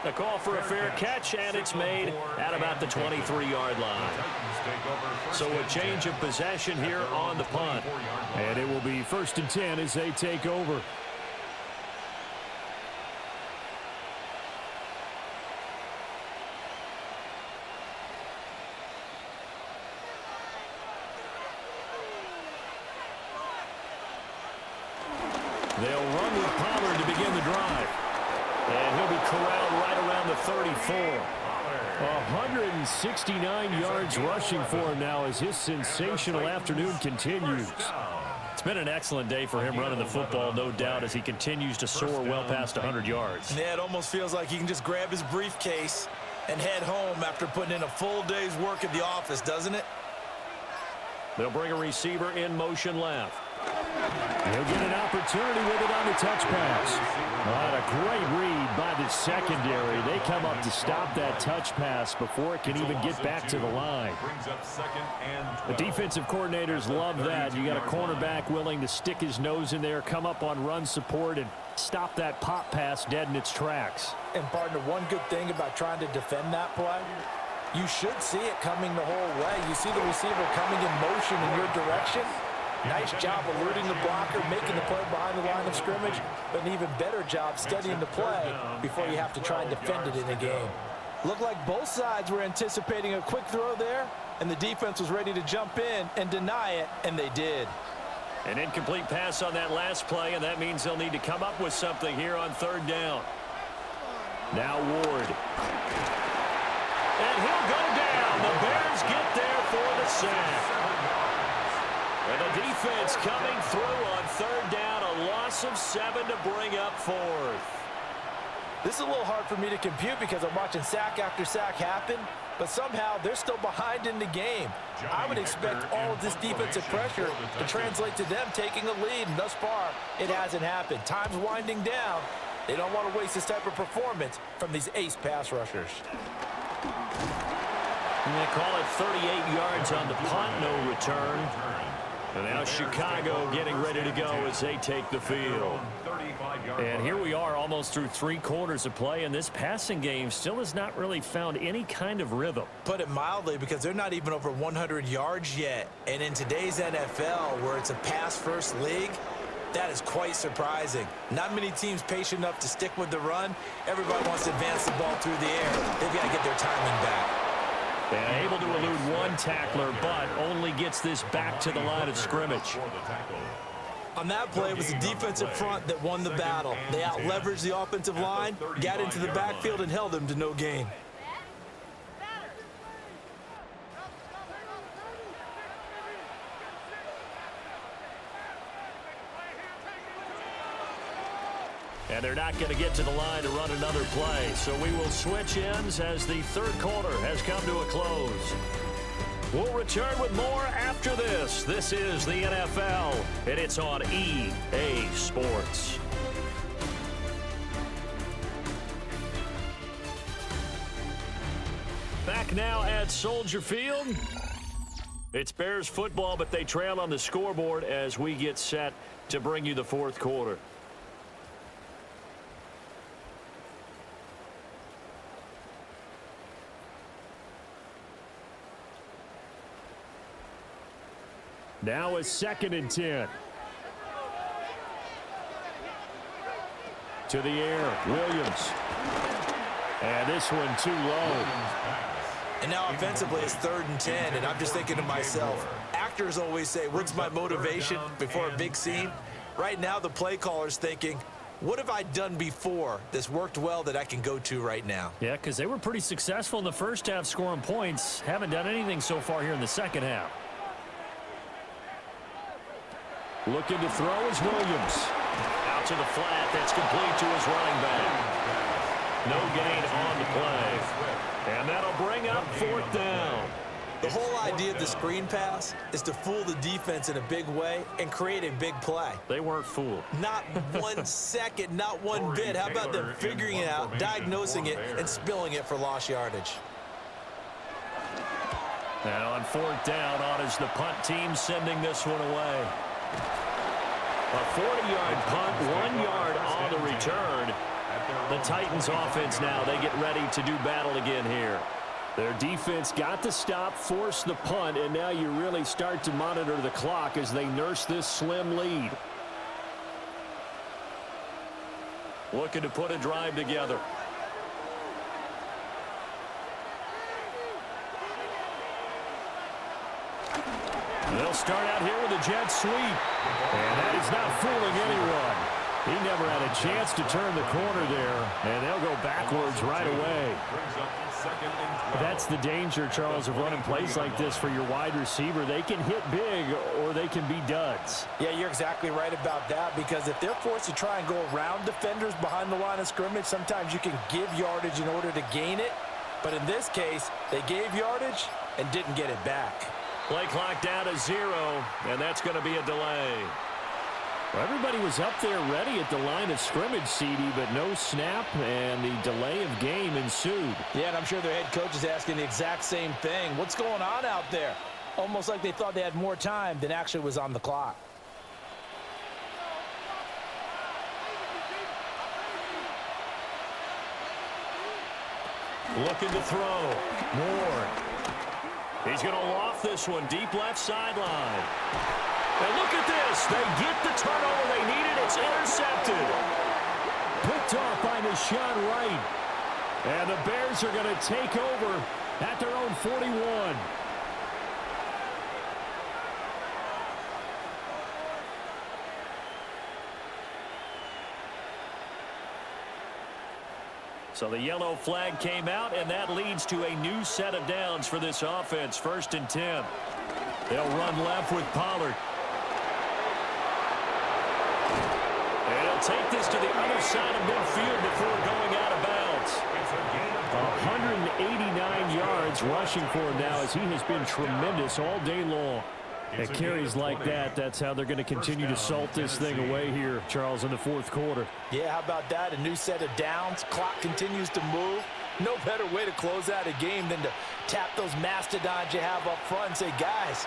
A call for a fair catch, and it's made at about the 23-yard line. So a change of possession here on the punt. And it will be 1st and 10 as they take over. They'll run with Pollard to begin the drive. And he'll be corralled right around the 34. 169 yards rushing for him now as his sensational afternoon continues. It's been an excellent day for him running the football, no doubt, as he continues to soar well past 100 yards. Yeah, it almost feels like he can just grab his briefcase and head home after putting in a full day's work at the office, doesn't it? They'll bring a receiver in motion left. He'll get an opportunity with it on the touch pass. What a great read by the secondary. They come up to stop that touch pass before it can even get back to the line. The defensive coordinators love that. You got a cornerback willing to stick his nose in there, come up on run support, and stop that pop pass dead in its tracks. And partner, one good thing about trying to defend that play, you should see it coming the whole way. You see the receiver coming in motion in your direction. Nice job eluding the blocker, making the play behind the line of scrimmage, but an even better job studying the play before you have to try and defend it in the game. Looked like both sides were anticipating a quick throw there, and the defense was ready to jump in and deny it, and they did. An incomplete pass on that last play, and that means they'll need to come up with something here on 3rd down. Now Ward. And he'll go down. The Bears get there for the sack. And the defense coming through on 3rd down, a loss of 7 to bring up 4th. This is a little hard for me to compute because I'm watching sack after sack happen, but somehow they're still behind in the game. I would expect all of this defensive pressure to translate to them taking a lead, and thus far, it hasn't happened. Time's winding down. They don't want to waste this type of performance from these ace pass rushers. And they call it 38 yards on the punt, no return. And now Chicago getting ready to go as they take the field. And here we are almost through 3 quarters of play, and this passing game still has not really found any kind of rhythm. Put it mildly, because they're not even over 100 yards yet. And in today's NFL, where it's a pass-first league, that is quite surprising. Not many teams patient enough to stick with the run. Everybody wants to advance the ball through the air. They've got to get their timing back. And able to elude one tackler, but only gets this back to the line of scrimmage. On that play, it was the defensive front that won the battle. They out-leveraged the offensive line, got into the backfield, and held them to no gain. And they're not going to get to the line to run another play. So we will switch ends as the third quarter has come to a close. We'll return with more after this. This is the NFL, and it's on EA Sports. Back now at Soldier Field. It's Bears football, but they trail on the scoreboard as we get set to bring you the fourth quarter. Now a 2nd and 10. To the air, Williams. And this one too low. And now offensively it's 3rd and 10, and I'm just thinking to myself, actors always say, what's my motivation before a big scene? Right now the play caller's thinking, what have I done before that's worked well that I can go to right now? Yeah, because they were pretty successful in the first half scoring points. Haven't done anything so far here in the second half. Looking to throw is Williams. Out to the flat. That's complete to his running back. No gain on the play. And that'll bring up 4th down. The whole idea of the screen pass is to fool the defense in a big way and create a big play. They weren't fooled. Not 1 second, not one bit. How about them figuring it out, diagnosing it, and spilling it for lost yardage? Now on 4th down, on is the punt team sending this one away. A 40-yard punt, 1 yard on the return. The Titans offense now, they get ready to do battle again here. Their defense got the stop, forced the punt, and now you really start to monitor the clock as they nurse this slim lead. Looking to put a drive together. They'll start out here with a jet sweep. And that is not fooling anyone. He never had a chance to turn the corner there, and they'll go backwards right away. That's the danger, Charles, of running plays like this for your wide receiver. They can hit big or they can be duds. Yeah, you're exactly right about that, because if they're forced to try and go around defenders behind the line of scrimmage, sometimes you can give yardage in order to gain it. But in this case, they gave yardage and didn't get it back. Play clock down to 0, and that's going to be a delay. Well, everybody was up there ready at the line of scrimmage, CD, but no snap, and the delay of game ensued. Yeah, and I'm sure their head coach is asking the exact same thing. What's going on out there? Almost like they thought they had more time than actually was on the clock. Looking to throw. Moore. He's going to loft this one deep left sideline. And look at this. They get the turnover they needed. It's intercepted. Picked off by Deshaun Wright. And the Bears are going to take over at their own 41. So the yellow flag came out, and that leads to a new set of downs for this offense. 1st and 10. They'll run left with Pollard. And he'll take this to the other side of midfield before going out of bounds. 189 yards rushing for him now, as he has been tremendous all day long. At carries like that, that's how they're going to continue to salt this thing away here, Charles, in the 4th quarter. Yeah, how about that? A new set of downs. Clock continues to move. No better way to close out a game than to tap those mastodons you have up front and say, guys,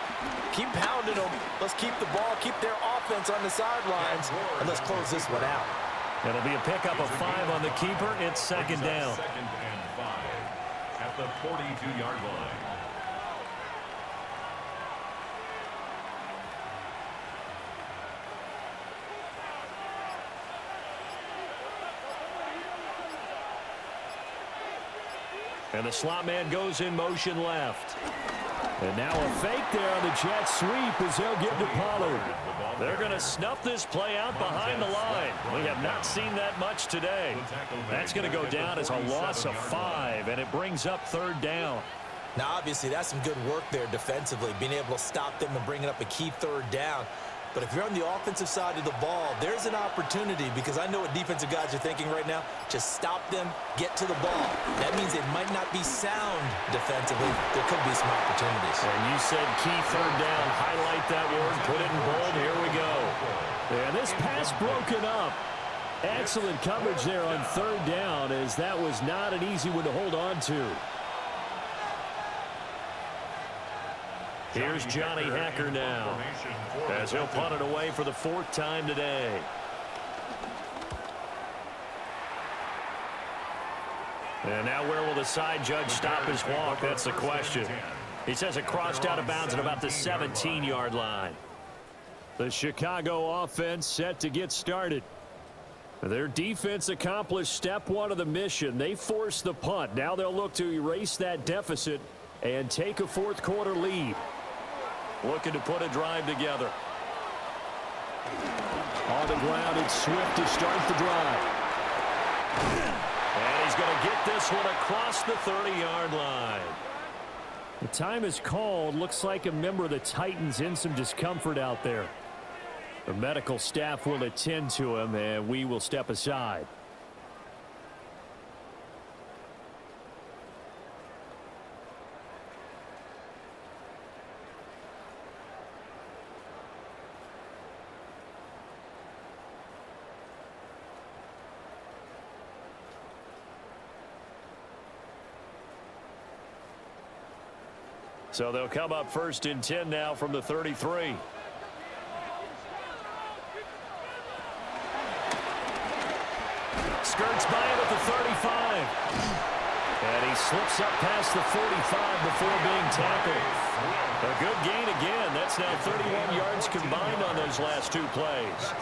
keep pounding them. Let's keep the ball, keep their offense on the sidelines, and let's close this one out. It'll be a pickup of 5 on the keeper. It's 2nd down. 2nd and 5 at the 42-yard line. And the slot man goes in motion left. And now a fake there on the jet sweep as they'll get to Pollard. They're going to snuff this play out behind the line. We have not seen that much today. That's going to go down as a loss of 5, and it brings up 3rd down. Now, obviously, that's some good work there defensively, being able to stop them and bringing up a key 3rd down. But if you're on the offensive side of the ball, there's an opportunity, because I know what defensive guys are thinking right now. Just stop them, get to the ball. That means they might not be sound defensively. There could be some opportunities. And you said key third down. Highlight that word, put it in bold. Here we go. And this pass broken up. Excellent coverage there on third down, as that was not an easy one to hold on to. Here's Johnny Hacker now, as he'll punt it away for the 4th time today. And now where will the side judge stop his walk? That's the question. He says it crossed out of bounds at about the 17-yard line. The Chicago offense set to get started. Their defense accomplished step 1 of the mission. They forced the punt. Now they'll look to erase that deficit and take a 4th quarter lead. Looking to put a drive together. On the ground, it's Swift to start the drive. And he's going to get this one across the 30-yard line. The time is called. Looks like a member of the Titans in some discomfort out there. The medical staff will attend to him, and we will step aside. So they'll come up 1st and 10 now from the 33. Skirts by him at the 35. And he slips up past the 45 before being tackled. A good gain again. That's now 31 yards combined on those last 2 plays.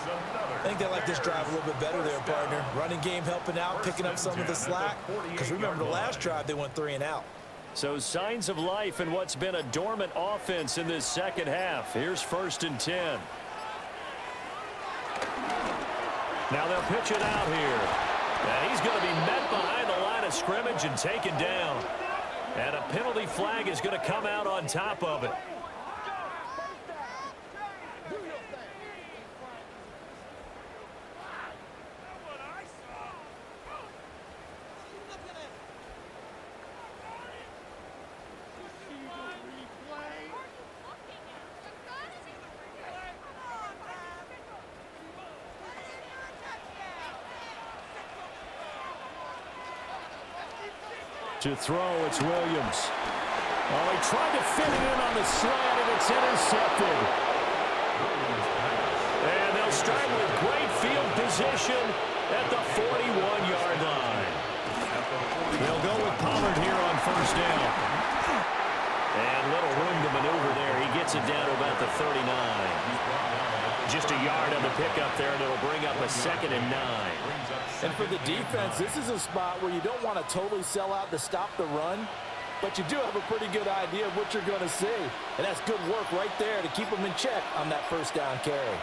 I think they like this drive a little bit better there, partner. Running game helping out, picking up some of the slack. Because remember, the last drive they went 3 and out. So signs of life in what's been a dormant offense in this second half. Here's 1st and 10. Now they'll pitch it out here. And he's going to be met behind the line of scrimmage and taken down. And a penalty flag is going to come out on top of it. To throw, it's Williams. Oh, he tried to fit it in on the slant, and it's intercepted. And they'll start with great field position at the 41-yard line. They'll go with Pollard here on 1st down. And little room to maneuver there. He gets it down to about the 39. Just a yard on the pickup there, and it'll bring up a 2nd and 9. And for the defense, this is a spot where you don't want to totally sell out to stop the run, but you do have a pretty good idea of what you're going to see. And that's good work right there to keep them in check on that 1st down carry.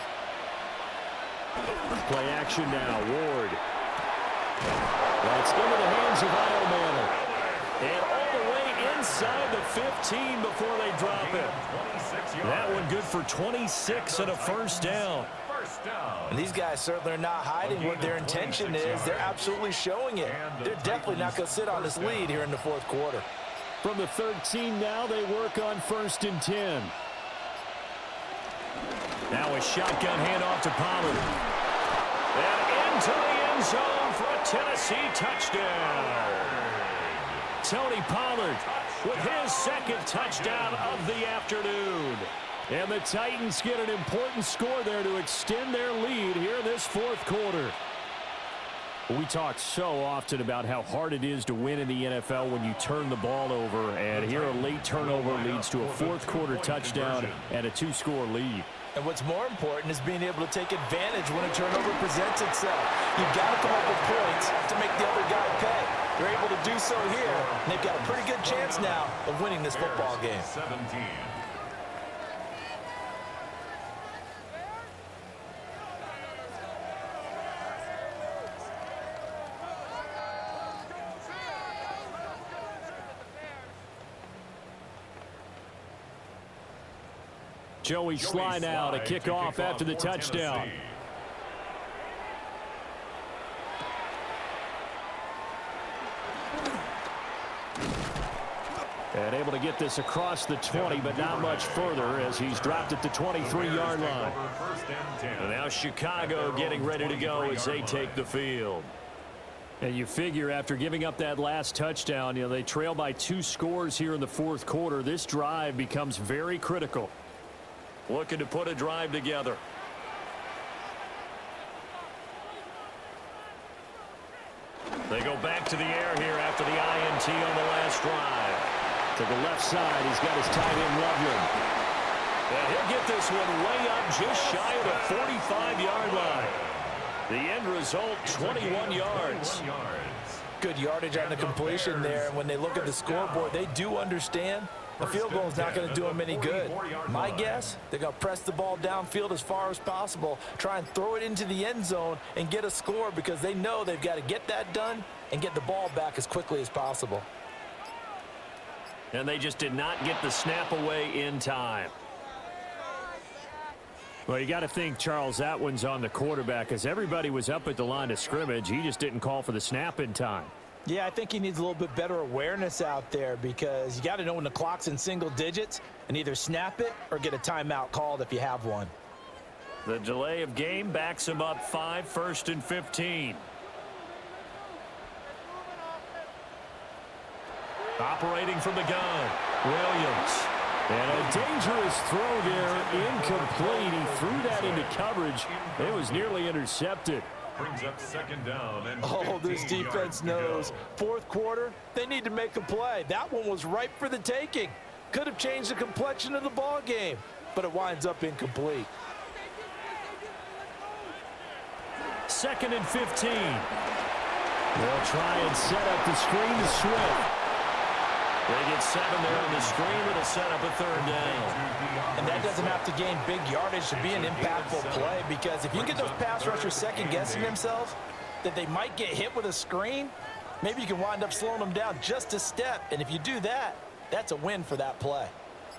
Play action now, Ward. That's into the hands of Iomanner. And all the way inside the 15 before they drop it. That one good for 26 and a 1st down. And these guys certainly are not hiding what their intention is. They're absolutely showing it. They're definitely not going to sit on this lead here in the 4th quarter. From the 13 now, they work on 1st and 10. Now a shotgun handoff to Pollard. And into the end zone for a Tennessee touchdown. Tony Pollard with his 2nd touchdown of the afternoon. And the Titans get an important score there to extend their lead here in this 4th quarter. We talk so often about how hard it is to win in the NFL when you turn the ball over. And here a late turnover leads to a 4th quarter touchdown and a 2-score lead. And what's more important is being able to take advantage when a turnover presents itself. You've got to come up with points to make the other guy pay. They're able to do so here, and they've got a pretty good chance now of winning this football game. 17. Joey Sly now to kick off after the touchdown. And able to get this across the 20, but not much further as he's dropped at the 23-yard line. And now Chicago getting ready to go as they take the field. And you figure after giving up that last touchdown, they trail by 2 scores here in the fourth quarter. This drive becomes very critical. Looking to put a drive together. They go back to the air here after the INT on the last drive. To the left side, he's got his tight end Loveland. And he'll get this one way up just shy of the 45-yard line. The end result, 21 yards. Good yardage on the completion there. And when they look at the scoreboard, they do understand a field goal is not going to do them any good. My guess, they're going to press the ball downfield as far as possible, try and throw it into the end zone and get a score because they know they've got to get that done and get the ball back as quickly as possible. And they just did not get the snap away in time. Well, you got to think, Charles, that one's on the quarterback as everybody was up at the line of scrimmage. He just didn't call for the snap in time. Yeah, I think he needs a little bit better awareness out there because you got to know when the clock's in single digits and either snap it or get a timeout called if you have one. The delay of game backs him up 5, 1st and 15. Operating from the gun, Williams. And a dangerous throw there, incomplete. He threw that into coverage. It was nearly intercepted. Brings up 2nd down and this defense knows. Fourth quarter, they need to make a play. That one was ripe for the taking. Could have changed the complexion of the ball game, but it winds up incomplete. 2nd and 15. They'll try and set up the screen to Swift. They get 7 there on the screen. It'll set up a 3rd down. And that doesn't have to gain big yardage to be an impactful play because if you get those pass rushers second-guessing themselves that they might get hit with a screen, maybe you can wind up slowing them down just a step. And if you do that, that's a win for that play.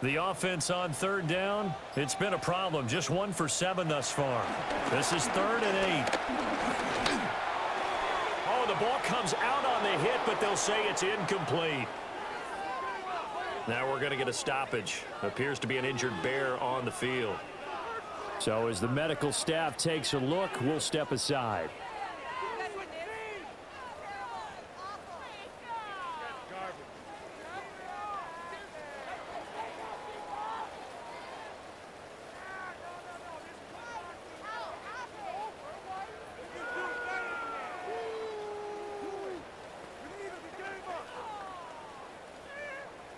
The offense on 3rd down, it's been a problem. Just 1 for 7 thus far. This is 3rd and 8. Oh, the ball comes out on the hit, but they'll say it's incomplete. Now we're going to get a stoppage. Appears to be an injured Bear on the field. So as the medical staff takes a look, we'll step aside.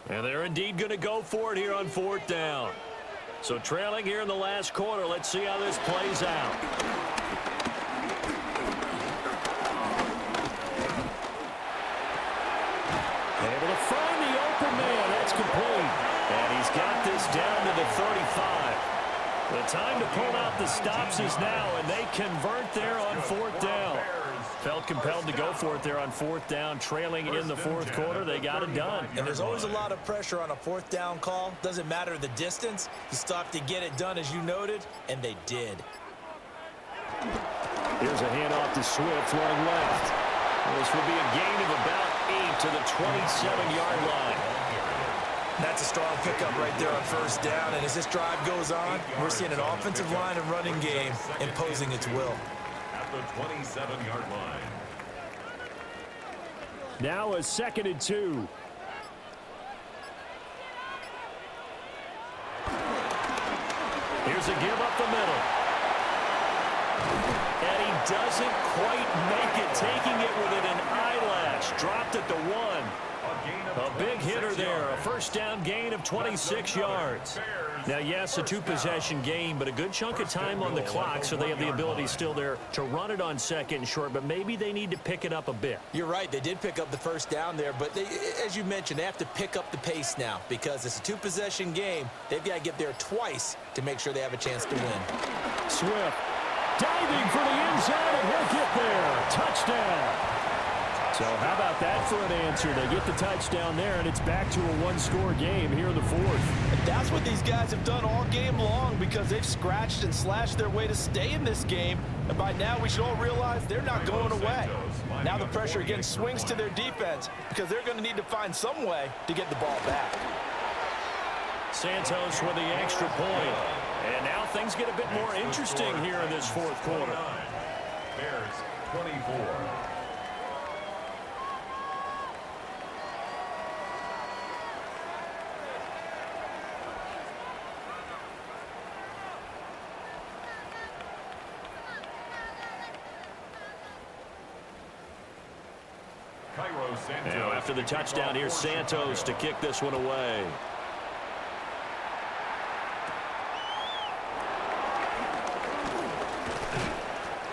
And they're indeed going to go for it here on 4th down. So trailing here in the last quarter. Let's see how this plays out. Able to find the open man. That's complete. And he's got this down to the 35. The time to pull out the stops is now, and they convert there on 4th down. Felt compelled to go for it there on 4th down, trailing in the 4th quarter. They got it done. And there's always a lot of pressure on a 4th down call. Doesn't matter the distance. You still have to get it done, as you noted, and they did. Here's a handoff to Swift running left. This will be a gain of about 8 to the 27-yard line. That's a strong pickup right there on 1st down. And as this drive goes on, we're seeing an offensive line and running game imposing its will. the 27-yard line. Now a 2nd and 2. Here's a give up the middle. And he doesn't quite make it, taking it within an eyelash. Dropped at the 1. A big hitter there. A first down gain of 26 yards. Now, yes, a 2-possession game, but a good chunk of time on the clock, so they have the ability still there to run it on 2nd and short, but maybe they need to pick it up a bit. You're right. They did pick up the first down there, but they, as you mentioned, they have to pick up the pace now because it's a 2-possession game. They've got to get there twice to make sure they have a chance to win. Swift diving for the end zone, and he'll get there. Touchdown. So how about that for an answer? They get the touchdown there, and it's back to a one-score game here in the fourth. And that's what these guys have done all game long because they've scratched and slashed their way to stay in this game. And by now, we should all realize they're not going away. Now the pressure again swings to their defense because they're going to need to find some way to get the ball back. Santos with the extra point. And now things get a bit more interesting here in this fourth quarter. Bears 24. Now after the touchdown, here's Santos to kick this one away.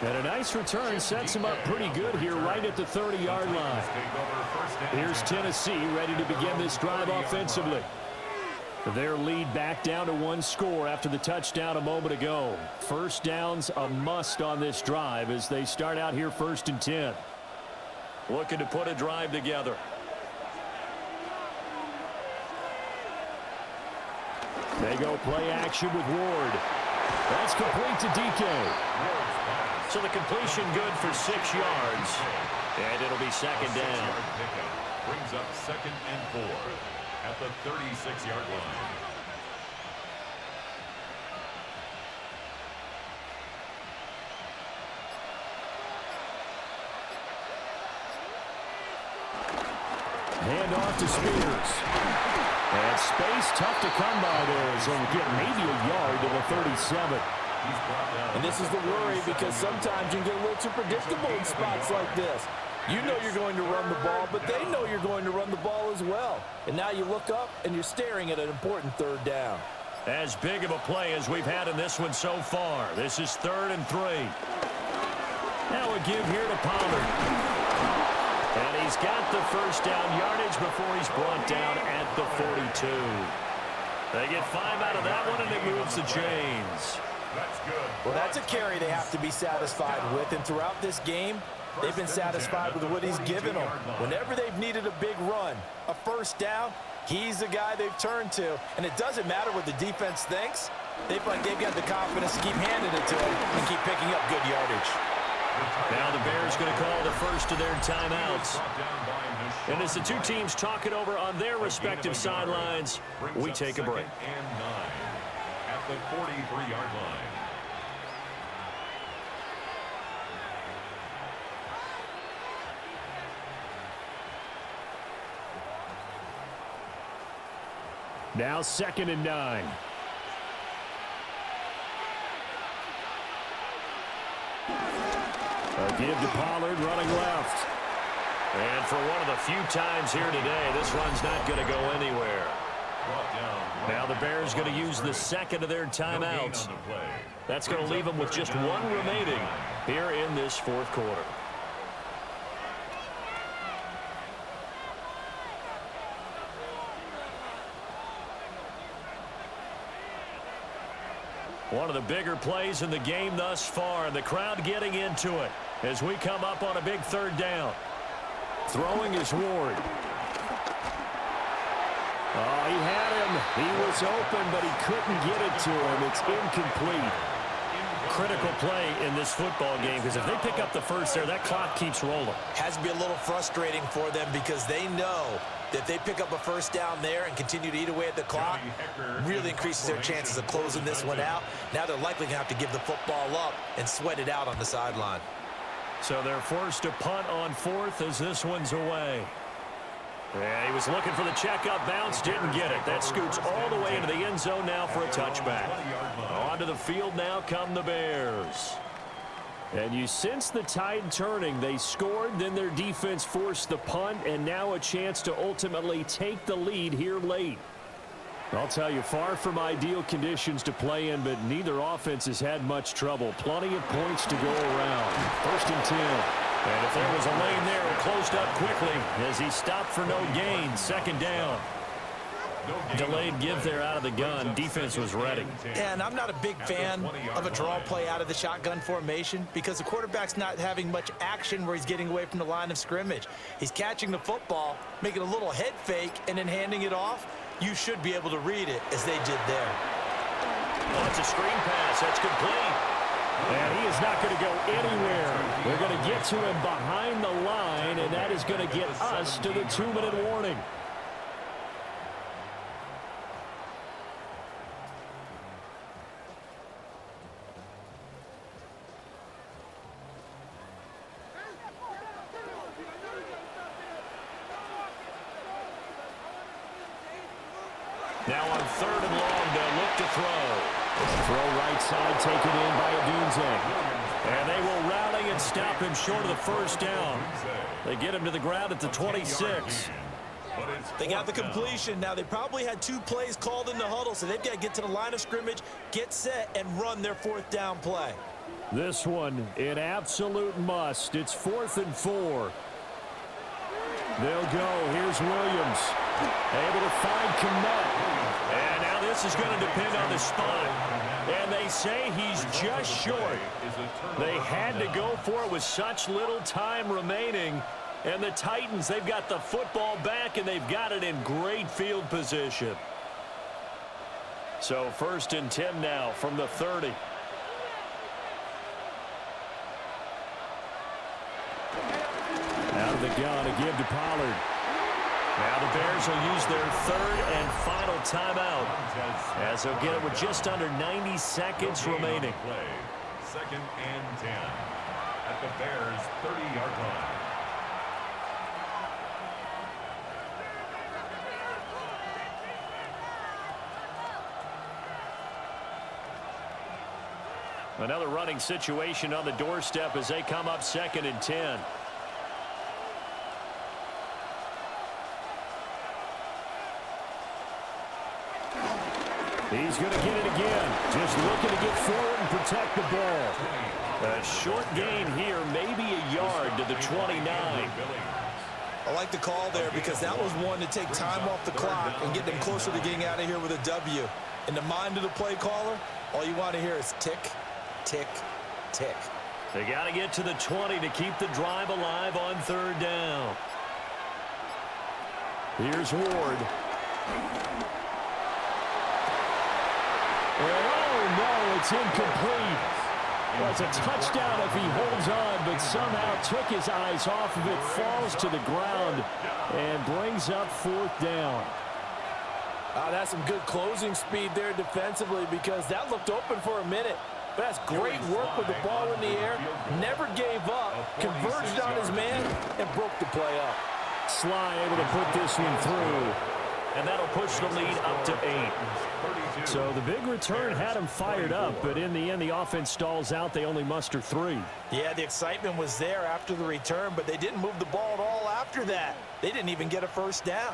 And a nice return sets him up pretty good here right at the 30-yard line. Here's Tennessee ready to begin this drive offensively. Their lead back down to one score after the touchdown a moment ago. First down's a must on this drive as they start out here 1st and 10. Looking to put a drive together. They go play action with Ward. That's complete to DK. So the completion good for 6 yards. And it'll be second down. Brings up 2nd and 4 at the 36-yard line. Hand off to Spears. And space tough to come by there. So we'll get maybe a yard to the 37. And this is the worry because sometimes you can get a little too predictable in spots like this. You know you're going to run the ball, but they know you're going to run the ball as well. And now you look up and you're staring at an important 3rd down. As big of a play as we've had in this one so far. This is 3rd and 3. Now a give here to Pollard. And he's got the first down yardage before he's brought down at the 42. They get 5 out of that one, and it moves the chains. That's good. Well, that's a carry they have to be satisfied with. And throughout this game, they've been satisfied with what he's given them. Whenever they've needed a big run, a first down, he's the guy they've turned to. And it doesn't matter what the defense thinks. They've got the confidence to keep handing it to him and keep picking up good yardage. Now the Bears going to call the first of their timeouts. And as the two teams talk it over on their respective sidelines, we take a break. And 9 at the 43-yard line. Now 2nd and 9. A give to Pollard running left. And for one of the few times here today, this run's not going to go anywhere. Now the Bears going to use the 2nd of their timeouts. That's going to leave them with just 1 remaining here in this 4th quarter. One of the bigger plays in the game thus far, and the crowd getting into it as we come up on a big 3rd down. Throwing is Ward. Oh, he had him. He was open, but he couldn't get it to him. It's incomplete. Critical play in this football game because if they pick up the first there, that clock keeps rolling. Has to be a little frustrating for them because they know that they pick up a first down there and continue to eat away at the clock, really increases their chances of closing this one out. Now they're likely going to have to give the football up and sweat it out on the sideline. So they're forced to punt on 4th as this one's away. Yeah, he was looking for the checkup bounce, didn't get it. That scoots all the way into the end zone now for a touchback. Onto the field now come the Bears. And you sense the tide turning. They scored, then their defense forced the punt, and now a chance to ultimately take the lead here late. I'll tell you, far from ideal conditions to play in, but neither offense has had much trouble. Plenty of points to go around. 1st and 10. And if there was a lane there, it closed up quickly as he stopped for no gain. 2nd down. Delayed give there out of the gun. Defense was ready. And I'm not a big fan of a draw play out of the shotgun formation because the quarterback's not having much action where he's getting away from the line of scrimmage. He's catching the football, making a little head fake, and then handing it off. You should be able to read it as they did there. That's a screen pass. That's complete. And he is not going to go anywhere. They're going to get to him behind the line, and that is going to get us to the 2-minute warning. Now on 3rd and long, they'll look to throw. Throw right side taken in by Adunze. And they will rally and stop him short of the first down. They get him to the ground at the 26. They got the completion. Now, they probably had 2 plays called in the huddle, so they've got to get to the line of scrimmage, get set, and run their 4th down play. This one, an absolute must. It's 4th and 4. They'll go. Here's Williams. Able to find Kmet. And now this is going to depend on the spot. And they say he's just short. They had to go for it with such little time remaining. And the Titans, they've got the football back, and they've got it in great field position. So 1st and 10 now from the 30. Out of the gun, a give to Pollard. Now the Bears will use their 3rd and final timeout as they'll get it with just under 90 seconds remaining. 2nd and 10 at the Bears' 30-yard line. Another running situation on the doorstep as they come up 2nd and 10. He's going to get it again. Just looking to get forward and protect the ball. A short gain here, maybe a yard to the 29. I like the call there because that was one to take time off the clock and get them closer to getting out of here with a W. In the mind of the play caller, all you want to hear is tick, tick, tick. They got to get to the 20 to keep the drive alive on 3rd down. Here's Ward. And oh, no, it's incomplete. Well, it's a touchdown if he holds on, but somehow took his eyes off of it, falls to the ground, and brings up 4th down. That's some good closing speed there defensively because that looked open for a minute. But that's great work with the ball in the air. Never gave up, converged on his man, and broke the play up. Sly able to put this one through. And that'll push the lead up to 8. So the big return had him fired up, but in the end, the offense stalls out. They only muster 3. Yeah, the excitement was there after the return, but they didn't move the ball at all after that. They didn't even get a 1st down.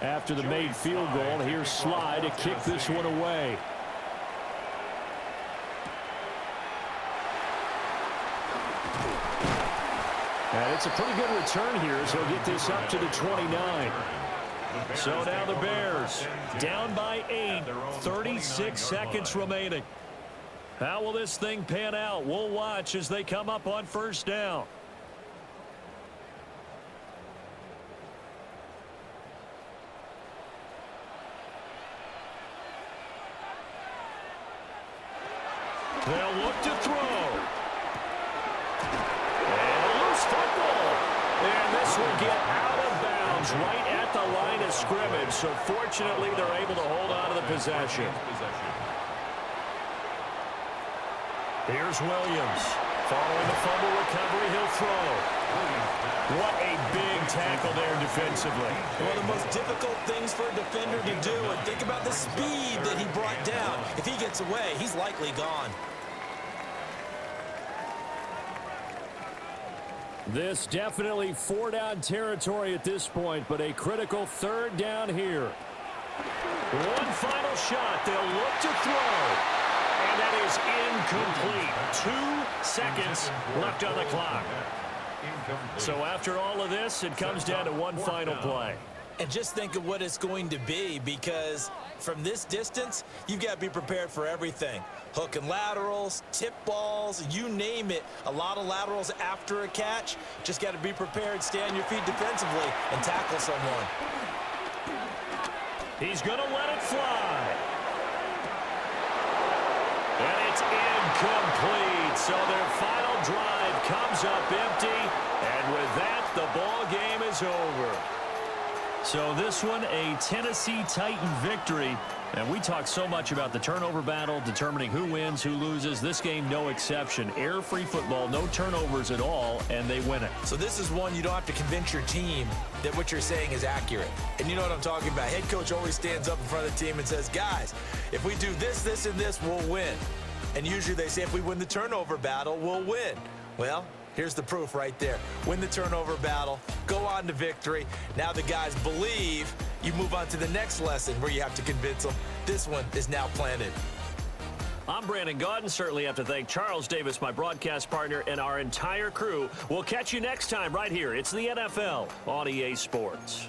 After the made field goal, here's Sly to kick this one away. And it's a pretty good return here, so he'll get this up to the 29. So now the Bears down by 8, 36 seconds remaining. How will this thing pan out? We'll watch as they come up on 1st down. They'll look to throw. And a loose football. And this will get out of bounds right at the line of scrimmage. So fortunately, they're able to hold on to the possession. Here's Williams. Following the fumble recovery, he'll throw. What a big tackle there defensively. One of the most difficult things for a defender to do. And think about the speed that he brought down. If he gets away, he's likely gone. This definitely 4-down territory at this point, but a critical 3rd down here. One final shot. They'll look to throw. And that is incomplete. 2 seconds left on the clock. So after all of this, it comes down to one final play. And just think of what it's going to be, because from this distance, you've got to be prepared for everything. Hook and laterals, tip balls, you name it. A lot of laterals after a catch. Just got to be prepared, stay on your feet defensively, and tackle someone. He's going to let it fly. And it's incomplete. So their final drive comes up empty. And with that, the ball game is over. So this one, a Tennessee Titan victory. And we talk so much about the turnover battle, determining who wins, who loses. This game, no exception. Air-free football, no turnovers at all, and they win it. So this is one you don't have to convince your team that what you're saying is accurate. And you know what I'm talking about. Head coach always stands up in front of the team and says, guys, if we do this, this, and this, we'll win. And usually they say if we win the turnover battle, we'll win. Well, here's the proof right there. Win the turnover battle, go on to victory. Now the guys believe. You move on to the next lesson where you have to convince them. This one is now planted. I'm Brandon Gaudin. Certainly have to thank Charles Davis, my broadcast partner, and our entire crew. We'll catch you next time right here. It's the NFL on EA Sports.